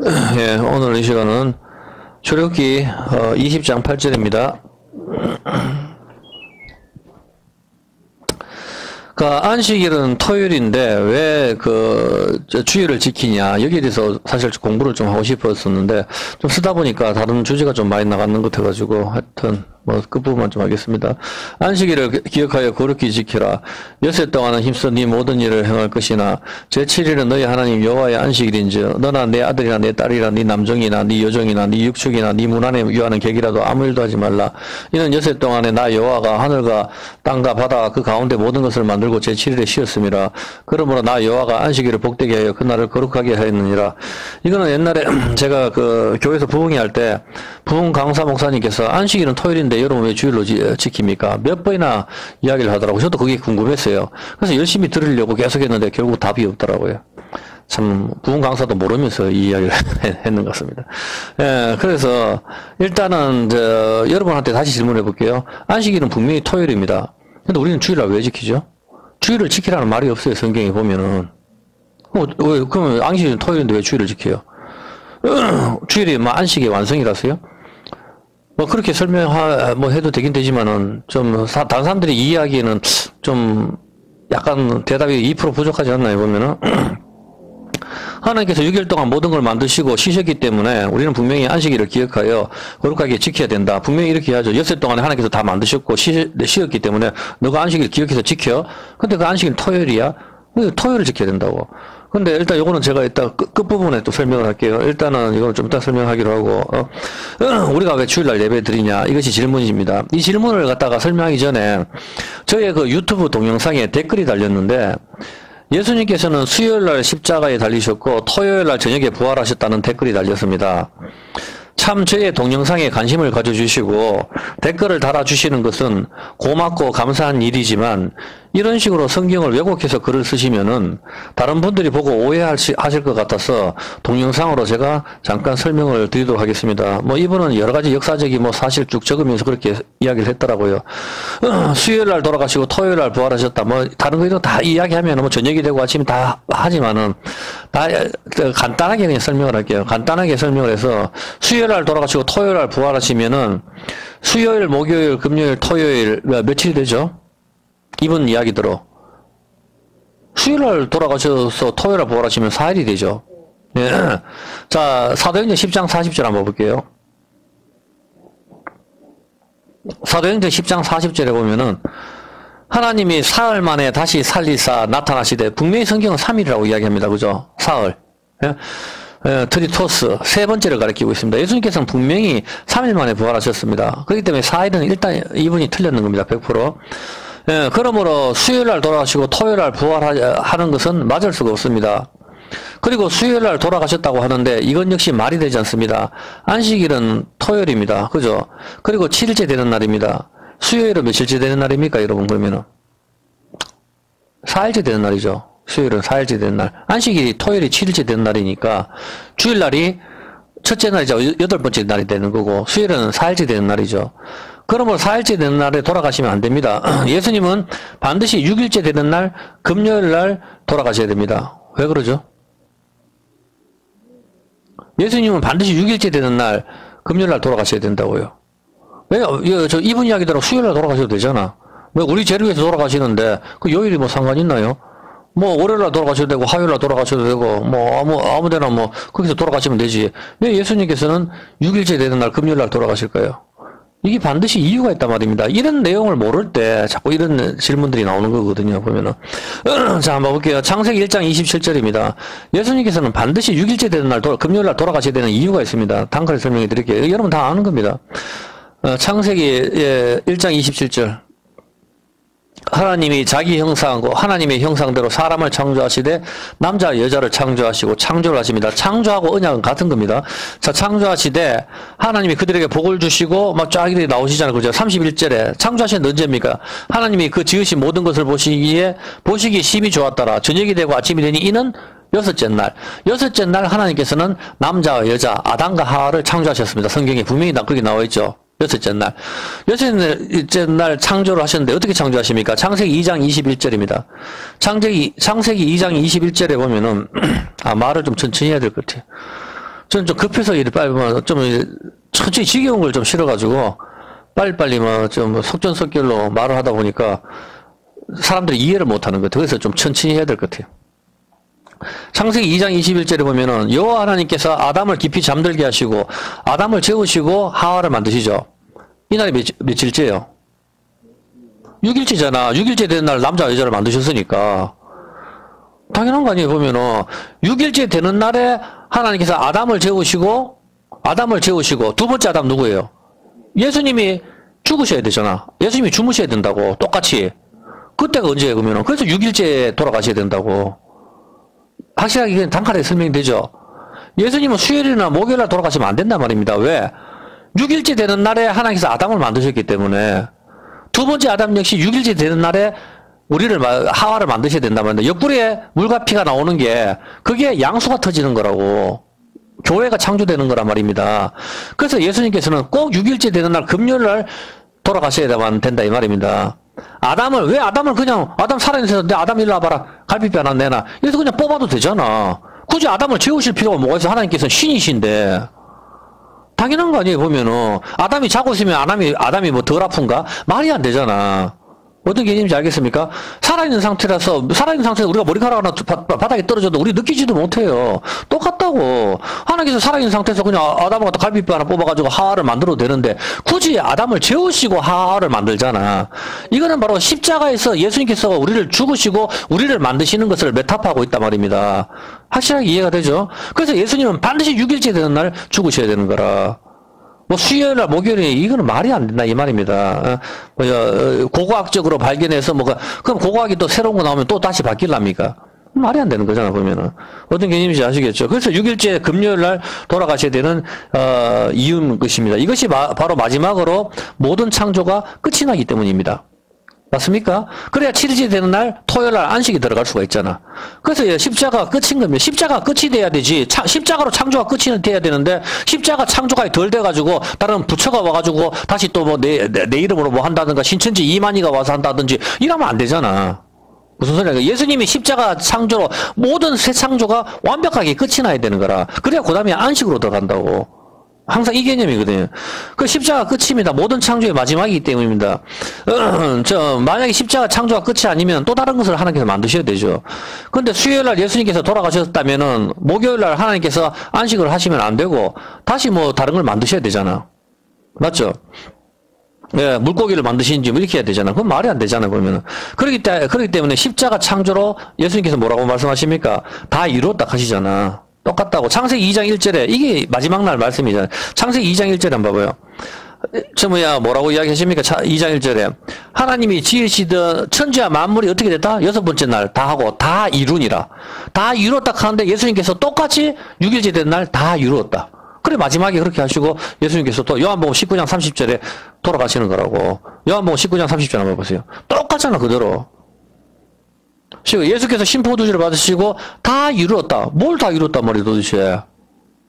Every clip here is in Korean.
예, 오늘 이 시간은 출애굽기 20장 8절입니다. 그 안식일은 토요일인데 왜 주일을 지키냐, 여기에 대해서 사실 공부를 좀 하고 싶었었는데 좀 쓰다 보니까 다른 주제가 좀 많이 나가는 것 같아가지고 하여튼 끝부분만 좀 하겠습니다. 안식일을 기억하여 거룩히 지키라. 엿새 동안은 힘써 네 모든 일을 행할 것이나 제7일은 너희 하나님 여호와의 안식일인즉 너나 내 아들이나 내 딸이나 네 남종이나 네 여종이나 네 육축이나 네 문 안에 유하는 객이라도 아무 일도 하지 말라. 이는 엿새 동안에 나 여호와가 하늘과 땅과 바다 그 가운데 모든 것을 만들고 제7일에 쉬었음이라. 그러므로 나 여호와가 안식일을 복되게 하여 그날을 거룩하게 하였느니라. 이거는 옛날에 제가 교회에서 부흥회 할 때 부흥 강사 목사님께서 안식일은 토요일인데 여러분 왜 주일로 지킵니까? 몇 번이나 이야기를 하더라고요. 저도 그게 궁금했어요. 그래서 열심히 들으려고 계속 했는데 결국 답이 없더라고요. 참 부흥 강사도 모르면서 이 이야기를 했는 것 같습니다. 예, 그래서 일단은 여러분한테 다시 질문해 볼게요. 안식일은 분명히 토요일입니다. 근데 우리는 주일을 왜 지키죠? 주일을 지키라는 말이 없어요. 성경에 보면은. 그러면 안식일은 토요일인데 왜 주일을 지켜요? 주일이 안식의 완성이라서요? 그렇게 해도 되긴 되지만은, 다른 사람들이 이해하기에는 좀, 약간 대답이 2% 부족하지 않나요, 보면은? 하나님께서 6일 동안 모든 걸 만드시고 쉬셨기 때문에 우리는 분명히 안식일을 기억하여 거룩하게 지켜야 된다. 분명히 이렇게 해야죠. 엿새 동안에 하나님께서 다 만드셨고 쉬었기 때문에 너가 안식일 기억해서 지켜. 근데 그 안식일 토요일이야? 토요일을 지켜야 된다고. 근데 일단 요거는 제가 이따 끝부분에 또 설명을 할게요. 일단은 이거는 좀 이따 설명하기로 하고, 우리가 왜 주일날 예배 드리냐? 이것이 질문입니다. 이 질문을 갖다가 설명하기 전에 저의 유튜브 동영상에 댓글이 달렸는데, 예수님께서는 수요일날 십자가에 달리셨고 토요일날 저녁에 부활하셨다는 댓글이 달렸습니다. 참 저의 동영상에 관심을 가져주시고 댓글을 달아주시는 것은 고맙고 감사한 일이지만 이런 식으로 성경을 왜곡해서 글을 쓰시면은 다른 분들이 보고 오해하실 것 같아서 동영상으로 제가 잠깐 설명을 드리도록 하겠습니다. 이분은 여러 가지 역사적인 사실 쭉 적으면서 그렇게 이야기를 했더라고요. 수요일 날 돌아가시고 토요일 날 부활하셨다. 다른 거에도 다 이야기하면 저녁이 되고 아침이 다 하지만은 다 간단하게 그냥 설명을 할게요. 간단하게 설명을 해서 수요일 날 돌아가시고 토요일 날 부활하시면은 수요일, 목요일, 금요일, 토요일 며칠이 되죠? 이분 이야기대로 수요일날 돌아가셔서 토요일날 부활하시면 4일이 되죠. 예. 자, 사도행전 10장 40절 한번 볼게요. 사도행전 10장 40절에 보면은 하나님이 사흘 만에 다시 살리사 나타나시되, 분명히 성경은 3일이라고 이야기합니다. 그죠? 사흘. 예? 트리토스, 세 번째를 가리키고 있습니다. 예수님께서는 분명히 3일 만에 부활하셨습니다. 그렇기 때문에 4일은 일단 이분이 틀렸는 겁니다. 100%. 예, 그러므로 수요일날 돌아가시고 토요일날 부활하는 것은 맞을 수가 없습니다. 그리고 수요일날 돌아가셨다고 하는데 이건 역시 말이 되지 않습니다. 안식일은 토요일입니다. 그죠? 그리고 7일째 되는 날입니다. 수요일은 며칠째 되는 날입니까, 여러분? 그러면은 4일째 되는 날이죠. 수요일은 4일째 되는 날. 안식일이 토요일이 7일째 되는 날이니까 주일날이 첫째 날이죠. 8번째 날이 되는 거고 수요일은 4일째 되는 날이죠. 그러면 4일째 되는 날에 돌아가시면 안 됩니다. 예수님은 반드시 6일째 되는 날, 금요일 날 돌아가셔야 됩니다. 왜 그러죠? 예수님은 반드시 6일째 되는 날, 금요일 날 돌아가셔야 된다고요. 왜요? 이분 이야기대로 수요일 날 돌아가셔도 되잖아. 왜 우리 죄를 위해서 돌아가시는데 그 요일이 상관 있나요? 월요일 날 돌아가셔도 되고 화요일 날 돌아가셔도 되고 아무 데나 거기서 돌아가시면 되지. 왜 예수님께서는 6일째 되는 날, 금요일 날 돌아가실까요? 이게 반드시 이유가 있단 말입니다. 이런 내용을 모를 때 자꾸 이런 질문들이 나오는 거거든요, 보면은. 자, 한번 볼게요. 창세기 1장 27절입니다. 예수님께서는 반드시 6일째 되는 날, 금요일 날 돌아가셔야 되는 이유가 있습니다. 단칼에 설명해 드릴게요. 여러분 다 아는 겁니다. 창세기 1장 27절. 하나님이 자기 형상하고 하나님의 형상대로 사람을 창조하시되 남자 여자를 창조하시고 창조를 하십니다. 창조하고 언약은 같은 겁니다. 자, 창조하시되 하나님이 그들에게 복을 주시고 쫙 이렇게 나오시잖아요. 그죠? 31절에 창조하신 언제입니까? 하나님이 그 지으신 모든 것을 보시기에 심히 좋았더라. 저녁이 되고 아침이 되니 이는 여섯째 날 하나님께서는 남자와 여자 아담과 하와를 창조하셨습니다. 성경에 분명히 그렇게 나와 있죠. 여섯째 날 창조를 하셨는데 어떻게 창조하십니까? 창세기 2장 21절입니다. 창세기 2장 21절에 보면은 말을 좀 천천히 해야 될 것 같아요. 저는 좀 급해서 이래 빨리 좀 천천히 지겨운 걸 좀 싫어가지고 빨리빨리 좀 속전속결로 말을 하다 보니까 사람들이 이해를 못하는 것 같아요. 그래서 좀 천천히 해야 될 것 같아요. 창세기 2장 21절에 보면은 여호와 하나님께서 아담을 깊이 잠들게 하시고 아담을 재우시고 하와를 만드시죠. 이날이 며칠째요? 6일째잖아. 6일째 되는 날 남자 여자를 만드셨으니까 당연한 거 아니에요. 보면은 6일째 되는 날에 하나님께서 아담을 재우시고 두 번째 아담 누구예요? 예수님이 죽으셔야 되잖아. 예수님이 주무셔야 된다고 똑같이. 그때가 언제예요? 그러면은 그래서 6일째 돌아가셔야 된다고. 확실하게 그냥 단칼에 설명이 되죠. 예수님은 수요일이나 목요일날 돌아가시면 안 된단 말입니다. 왜? 6일째 되는 날에 하나님께서 아담을 만드셨기 때문에 두 번째 아담 역시 6일째 되는 날에 하와를 만드셔야 된단 말입니다. 옆구리에 물과 피가 나오는 게 그게 양수가 터지는 거라고. 교회가 창조되는 거란 말입니다. 그래서 예수님께서는 꼭 6일째 되는 날 금요일날 돌아가셔야만 된다 이 말입니다. 왜 아담을 그냥 아담 살아있는 내 아담 일로 와봐라 갈비뼈 하나 내놔 이래서 그냥 뽑아도 되잖아. 굳이 아담을 재우실 필요가 뭐가 있어. 하나님께서는 신이신데 당연한 거 아니에요. 보면은 아담이 자고 있으면 아담이 뭐 덜 아픈가? 말이 안 되잖아. 어떤 개념인지 알겠습니까? 살아있는 상태에서 우리가 머리카락 하나 바닥에 떨어져도 우리 느끼지도 못해요. 똑같다고. 하나님께서 살아있는 상태에서 그냥 아담을 갖다 갈비뼈 하나 뽑아가지고 하와를 만들어도 되는데 굳이 아담을 재우시고 하와를 만들잖아. 이거는 바로 십자가에서 예수님께서 우리를 죽으시고 우리를 만드시는 것을 메타파하고 있단 말입니다. 확실하게 이해가 되죠? 그래서 예수님은 반드시 6일째 되는 날 죽으셔야 되는 거라. 수요일날 목요일에 이거는 말이 안 된다 이 말입니다. 고고학적으로 발견해서 그럼 고고학이 또 새로운 거 나오면 또 다시 바뀔랍니까? 말이 안 되는 거잖아 보면은. 어떤 개념인지 아시겠죠? 그래서 6일째 금요일날 돌아가셔야 되는 이유인 것입니다. 이것이 바로 마지막으로 모든 창조가 끝이 나기 때문입니다. 맞습니까? 그래야 7일째 되는 날 토요일날 안식이 들어갈 수가 있잖아. 그래서 십자가 끝인 겁니다. 십자가 끝이 돼야 되지. 십자가로 창조가 끝이 돼야 되는데 십자가 창조가 덜 돼가지고 다른 부처가 와가지고 다시 또 내 이름으로 뭐 한다든가 신천지 이만희가 와서 한다든지 이러면 안 되잖아. 무슨 소리야? 예수님이 십자가 창조로 모든 새 창조가 완벽하게 끝이 나야 되는 거라. 그래야 그 다음에 안식으로 들어간다고. 항상 이 개념이거든요. 그 십자가 끝입니다. 모든 창조의 마지막이기 때문입니다. 만약에 십자가 창조가 끝이 아니면 또 다른 것을 하나님께서 만드셔야 되죠. 그런데 수요일날 예수님께서 돌아가셨다면은 목요일날 하나님께서 안식을 하시면 안 되고 다시 다른 걸 만드셔야 되잖아. 맞죠? 예, 물고기를 만드시는지 이렇게 해야 되잖아. 그건 말이 안 되잖아, 그러면은. 그렇기 때문에 십자가 창조로 예수님께서 뭐라고 말씀하십니까? 다 이루었다 하시잖아. 똑같다고. 창세기 2장 1절에, 이게 마지막 날 말씀이잖아요. 창세기 2장 1절에 한번 봐봐요. 뭐라고 이야기하십니까? 2장 1절에. 하나님이 지으시던 천지와 만물이 어떻게 됐다? 여섯 번째 날 다 하고, 다 이루니라. 다 이루었다 하는데 예수님께서 똑같이 6일째 된 날 다 이루었다. 그래, 마지막에 그렇게 하시고, 예수님께서 또 요한복음 19장 30절에 돌아가시는 거라고. 요한복음 19장 30절 한번 보세요. 똑같잖아, 그대로. 예수께서 심포도주를 받으시고 다 이루었다. 뭘 다 이뤘단 말이에요 도대체.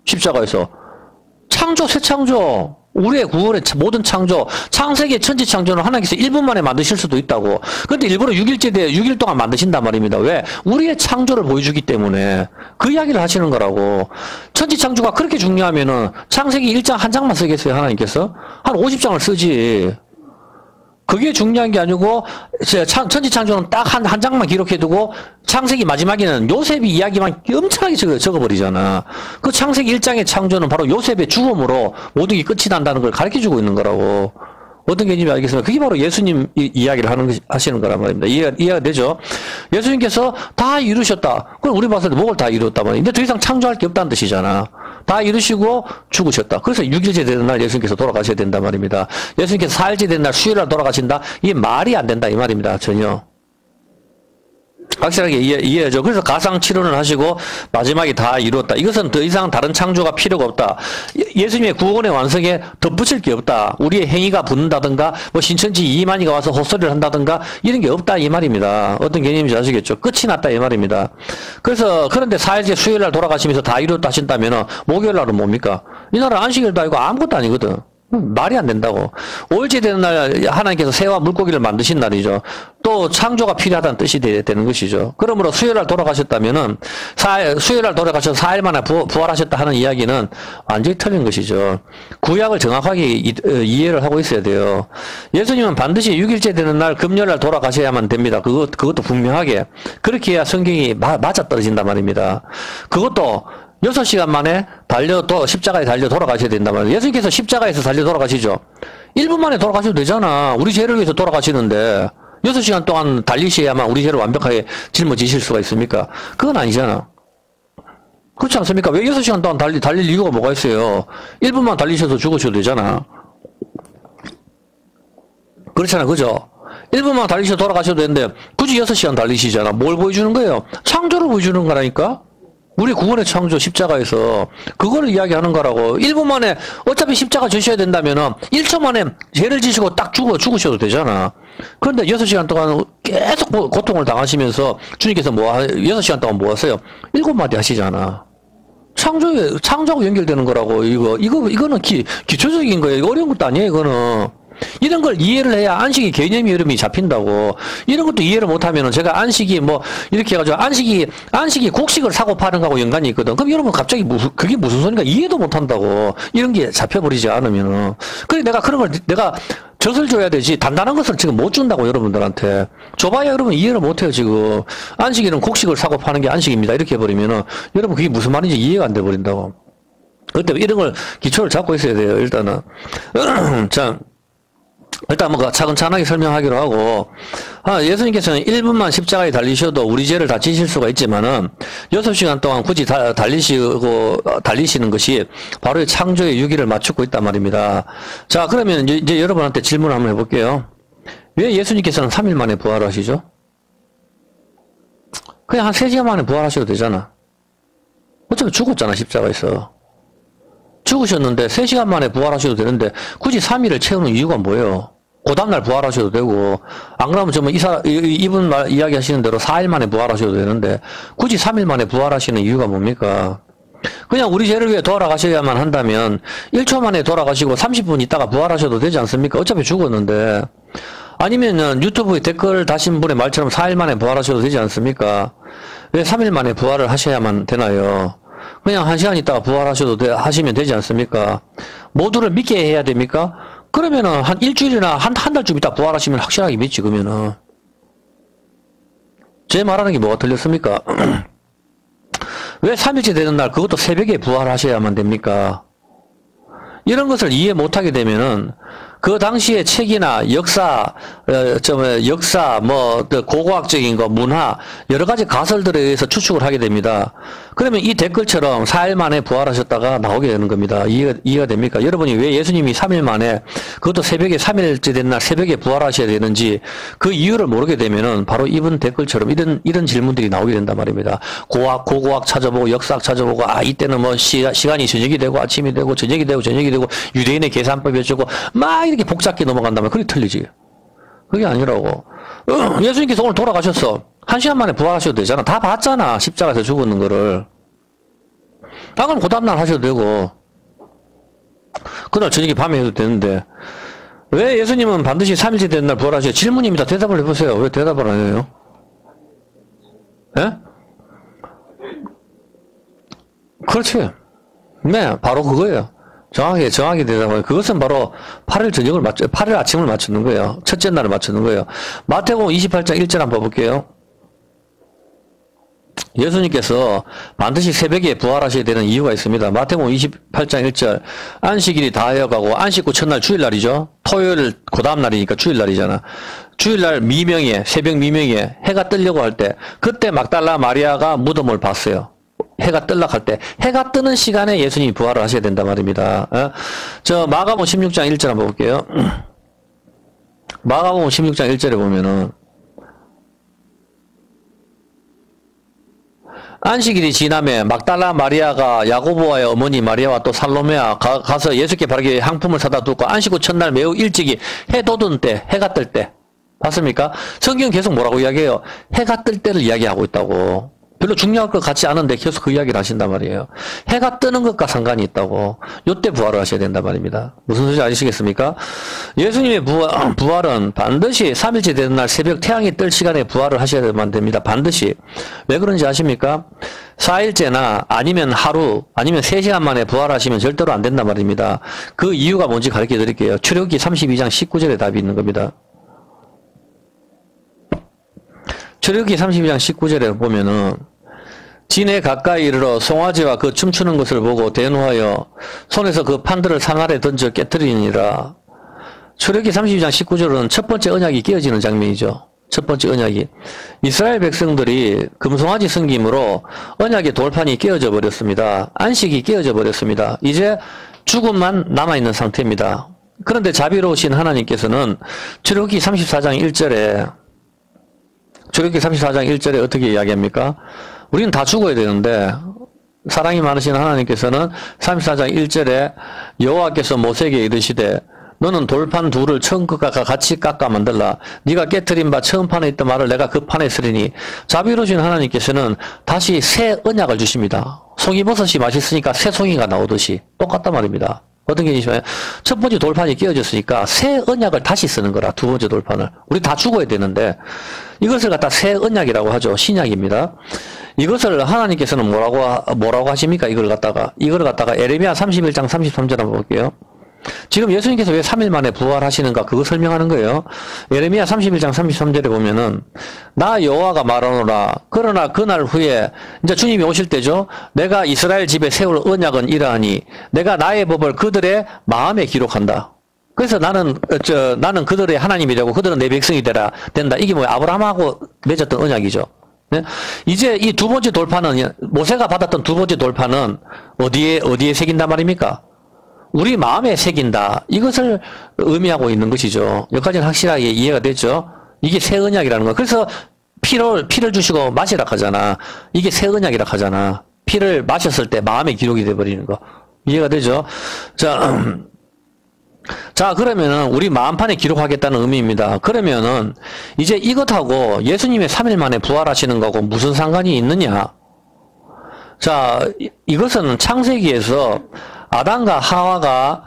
십자가에서. 창조, 새 창조. 우리의 구원의 모든 창조. 창세기의 천지 창조는 하나님께서 1분 만에 만드실 수도 있다고. 그런데 일부러 6일 동안 만드신단 말입니다. 왜? 우리의 창조를 보여주기 때문에. 그 이야기를 하시는 거라고. 천지 창조가 그렇게 중요하면은 창세기 1장 한 장만 쓰겠어요 하나님께서? 한 50장을 쓰지. 그게 중요한 게 아니고 천지 창조는 딱 한 장만 기록해두고 창세기 마지막에는 요셉이 이야기만 엄청나게 적어버리잖아. 그 창세기 1장의 창조는 바로 요셉의 죽음으로 모든 게 끝이 난다는 걸 가르쳐주고 있는 거라고. 어떤 개념인지 알겠습니까? 그게 바로 예수님 이야기를 하시는 거란 말입니다. 이해가 되죠? 예수님께서 다 이루셨다. 그럼 우리 봤을 때 뭐를 다 이루었단 말이에요. 근데 더 이상 창조할 게 없다는 뜻이잖아. 다 이루시고 죽으셨다. 그래서 6일째 되는 날 예수님께서 돌아가셔야 된단 말입니다. 예수님께서 4일째 되는 날 수요일날 돌아가신다? 이게 말이 안 된다 이 말입니다. 전혀. 확실하게 이해하죠. 그래서 가상 치료를 하시고 마지막에 다 이루었다. 이것은 더 이상 다른 창조가 필요가 없다. 예수님의 구원의 완성에 덧붙일 게 없다. 우리의 행위가 붙는다든가 신천지 이만희가 와서 헛소리를 한다든가 이런 게 없다 이 말입니다. 어떤 개념인지 아시겠죠? 끝이 났다 이 말입니다. 그런데 4일째 수요일날 돌아가시면서 다 이루었다 하신다면 목요일날은 뭡니까? 이날은 안식일도 아니고 아무것도 아니거든. 말이 안 된다고. 5일째 되는 날 하나님께서 새와 물고기를 만드신 날이죠. 또 창조가 필요하다는 뜻이 되는 것이죠. 그러므로 수요일날 돌아가셨다면은 수요일날 돌아가셔서 4일 만에 부활하셨다 하는 이야기는 완전히 틀린 것이죠. 구약을 정확하게 이해를 하고 있어야 돼요. 예수님은 반드시 6일째 되는 날 금요일날 돌아가셔야만 됩니다. 그것도 분명하게. 그렇게 해야 성경이 맞아떨어진단 말입니다. 그것도 6시간 만에 십자가에 달려 돌아가셔야 된단 말이에요. 예수님께서 십자가에서 달려 돌아가시죠. 1분 만에 돌아가셔도 되잖아. 우리 죄를 위해서 돌아가시는데 6시간 동안 달리셔야만 우리 죄를 완벽하게 짊어지실 수가 있습니까? 그건 아니잖아. 그렇지 않습니까? 왜 6시간 동안 달릴 이유가 뭐가 있어요? 1분만 달리셔서 죽으셔도 되잖아. 그렇잖아. 그죠? 1분만 달리셔서 돌아가셔도 되는데 굳이 6시간 달리시잖아. 뭘 보여주는 거예요? 창조를 보여주는 거라니까? 우리 구원의 창조 십자가에서 그거를 이야기하는 거라고. 1분 만에 어차피 십자가 지셔야 된다면은 1초 만에 죄를 지시고 딱 죽으셔도 되잖아. 그런데 6시간 동안 계속 고통을 당하시면서 주님께서 6시간 동안 뭐 하세요? 7마디 하시잖아. 창조하고 연결되는 거라고. 이거는 기초적인 거예요. 이거 어려운 것도 아니에요. 이거는. 이런 걸 이해를 해야 안식이 개념이 이름이 잡힌다고. 이런 것도 이해를 못하면은 제가 안식이 이렇게 해가지고 안식이 곡식을 사고 파는 거하고 연관이 있거든. 그럼 여러분 갑자기 그게 무슨 소리인가 이해도 못한다고. 이런 게 잡혀버리지 않으면은. 그래 내가 그런 걸 내가 젖을 줘야 되지. 단단한 것을 지금 못 준다고 여러분들한테. 줘봐야 여러분 이해를 못해요 지금. 안식이는 곡식을 사고 파는 게 안식입니다. 이렇게 해버리면은 여러분 그게 무슨 말인지 이해가 안 돼버린다고. 그때 이런 걸 기초를 잡고 있어야 돼요. 일단은. 자. 일단 차근차근하게 설명하기로 하고, 예수님께서는 1분만 십자가에 달리셔도 우리 죄를 다 지실 수가 있지만은 6시간 동안 굳이 달리시는 것이 바로 창조의 유기를 맞추고 있단 말입니다. 자, 그러면 이제 여러분한테 질문을 한번 해볼게요. 왜 예수님께서는 3일 만에 부활하시죠? 그냥 한 3시간 만에 부활하셔도 되잖아. 어차피 죽었잖아, 십자가에서. 죽으셨는데 3시간 만에 부활하셔도 되는데 굳이 3일을 채우는 이유가 뭐예요? 그 다음날 부활하셔도 되고, 안 그러면 정말 이분 이야기 하시는 대로 4일 만에 부활하셔도 되는데 굳이 3일 만에 부활하시는 이유가 뭡니까? 그냥 우리 죄를 위해 돌아가셔야만 한다면 1초 만에 돌아가시고 30분 있다가 부활하셔도 되지 않습니까? 어차피 죽었는데. 아니면은 유튜브에 댓글 다신 분의 말처럼 4일 만에 부활하셔도 되지 않습니까? 왜 3일 만에 부활을 하셔야만 되나요? 그냥 1시간 있다가 부활하셔도 하시면 되지 않습니까? 모두를 믿게 해야 됩니까? 그러면은 한 일주일이나 한 달쯤 있다 부활하시면 확실하게 믿지, 그러면은. 제 말하는 게 뭐가 틀렸습니까? 왜 3일째 되는 날 그것도 새벽에 부활하셔야만 됩니까? 이런 것을 이해 못하게 되면은 그 당시의 책이나 역사, 고고학적인 거, 문화, 여러 가지 가설들에 의해서 추측을 하게 됩니다. 그러면 이 댓글처럼 4일 만에 부활하셨다가 나오게 되는 겁니다. 이해가 됩니까? 여러분이 왜 예수님이 3일 만에, 그것도 새벽에 3일째 된 날 새벽에 부활하셔야 되는지 그 이유를 모르게 되면은 바로 이분 댓글처럼 이런 질문들이 나오게 된단 말입니다. 고고학 찾아보고, 역사학 찾아보고, 이때는 시간이 저녁이 되고, 아침이 되고, 저녁이 되고, 유대인의 계산법이 어쩌고, 이렇게 복잡하게 넘어간다면 그게 틀리지. 그게 아니라고. 예수님께서 오늘 돌아가셨어. 1시간 만에 부활하셔도 되잖아. 다 봤잖아. 십자가에서 죽었는 거를. 그럼 그 다음날 하셔도 되고. 그날 저녁에 밤에 해도 되는데. 왜 예수님은 반드시 3일째 되는 날 부활하셔요? 질문입니다. 대답을 해보세요. 왜 대답을 안 해요? 예? 그렇지. 네, 바로 그거예요. 정확히 대답하면 그것은 바로 8일 아침을 맞추는 거예요. 첫째 날을 맞추는 거예요. 마태복음 28장 1절 한번 봐볼게요. 예수님께서 반드시 새벽에 부활하셔야 되는 이유가 있습니다. 마태복음 28장 1절 안식일이 다하여가고 안식 후 첫날 주일날이죠. 토요일 그 다음 날이니까 주일날이잖아. 주일날 새벽 미명에 해가 뜨려고 할 때 그때 막달라 마리아가 무덤을 봤어요. 해가 뜰락할 때, 해가 뜨는 시간에 예수님이 부활을 하셔야 된단 말입니다. 마가복음 16장 1절 한번 볼게요. 마가복음 16장 1절에 보면은, 안식일이 지남에 막달라 마리아가 야고보와의 어머니 마리아와 또 살로메아 가서 예수께 바르게 향품을 사다 두고 안식 후 첫날 매우 일찍이 해 돋은 때, 해가 뜰 때. 봤습니까? 성경은 계속 뭐라고 이야기해요? 해가 뜰 때를 이야기하고 있다고. 별로 중요할 것 같지 않은데 계속 그 이야기를 하신단 말이에요. 해가 뜨는 것과 상관이 있다고. 요때 부활을 하셔야 된단 말입니다. 무슨 소리인지 아시겠습니까? 예수님의 부활은 반드시 3일째 되는 날 새벽 태양이 뜰 시간에 부활을 하셔야만 됩니다. 반드시. 왜 그런지 아십니까? 4일째나 아니면 하루 아니면 3시간 만에 부활하시면 절대로 안 된단 말입니다. 그 이유가 뭔지 가르쳐 드릴게요. 출애굽기 32장 19절에 답이 있는 겁니다. 출애굽기 32장 19절에 보면은 진에 가까이 이르러 송아지와 그 춤추는 것을 보고 대노하여 손에서 그 판들을 산 아래 던져 깨뜨리니라. 출애굽기 32장 19절은 첫 번째 언약이 깨어지는 장면이죠. 첫 번째 언약이. 이스라엘 백성들이 금송아지 섬김으로 언약의 돌판이 깨어져 버렸습니다. 안식이 깨어져 버렸습니다. 이제 죽음만 남아있는 상태입니다. 그런데 자비로우신 하나님께서는 출애굽기 34장 1절에 어떻게 이야기합니까? 우리는 다 죽어야 되는데 사랑이 많으신 하나님께서는 34장 1절에 여호와께서 모세에게 이르시되 너는 돌판 둘을 처음 것과 같이 깎아 만들라. 네가 깨트린 바 처음 판에 있던 말을 내가 그 판에 쓰리니. 자비로우신 하나님께서는 다시 새 언약을 주십니다. 송이버섯이 맛있으니까 새 송이가 나오듯이 똑같단 말입니다. 어떤 게 있냐면 첫 번째 돌판이 깨어졌으니까 새 언약을 다시 쓰는 거라. 두 번째 돌판을. 우리 다 죽어야 되는데 이것을 갖다 새 언약이라고 하죠. 신약입니다. 이것을 하나님께서는 뭐라고 하십니까? 이걸 갖다가 에레미야 31장 33절 한번 볼게요. 지금 예수님께서 왜 3일 만에 부활하시는가 그거 설명하는 거예요. 에레미야 31장 33절에 보면은 나 여호와가 말하노라. 그러나 그날 후에 이제 주님이 오실 때죠. 내가 이스라엘 집에 세울 언약은 이러하니 내가 나의 법을 그들의 마음에 기록한다. 그래서 나는 그들의 하나님이 되고 그들은 내 백성이 된다. 이게 뭐야? 아브라함하고 맺었던 언약이죠. 네? 이제 이 두 번째 돌판은 모세가 받았던 두 번째 돌판은 어디에 새긴단 말입니까? 우리 마음에 새긴다. 이것을 의미하고 있는 것이죠. 여기까지는 확실하게 이해가 됐죠. 이게 새 언약이라는 거. 그래서 피를 주시고 마시라 하잖아. 이게 새 언약이라 하잖아. 피를 마셨을 때 마음에 기록이 돼버리는 거. 이해가 되죠? 자, 그러면은 우리 마음판에 기록하겠다는 의미입니다. 그러면은 이제 이것하고 예수님의 3일 만에 부활하시는 거하고 무슨 상관이 있느냐? 자, 이것은 창세기에서 아담과 하와가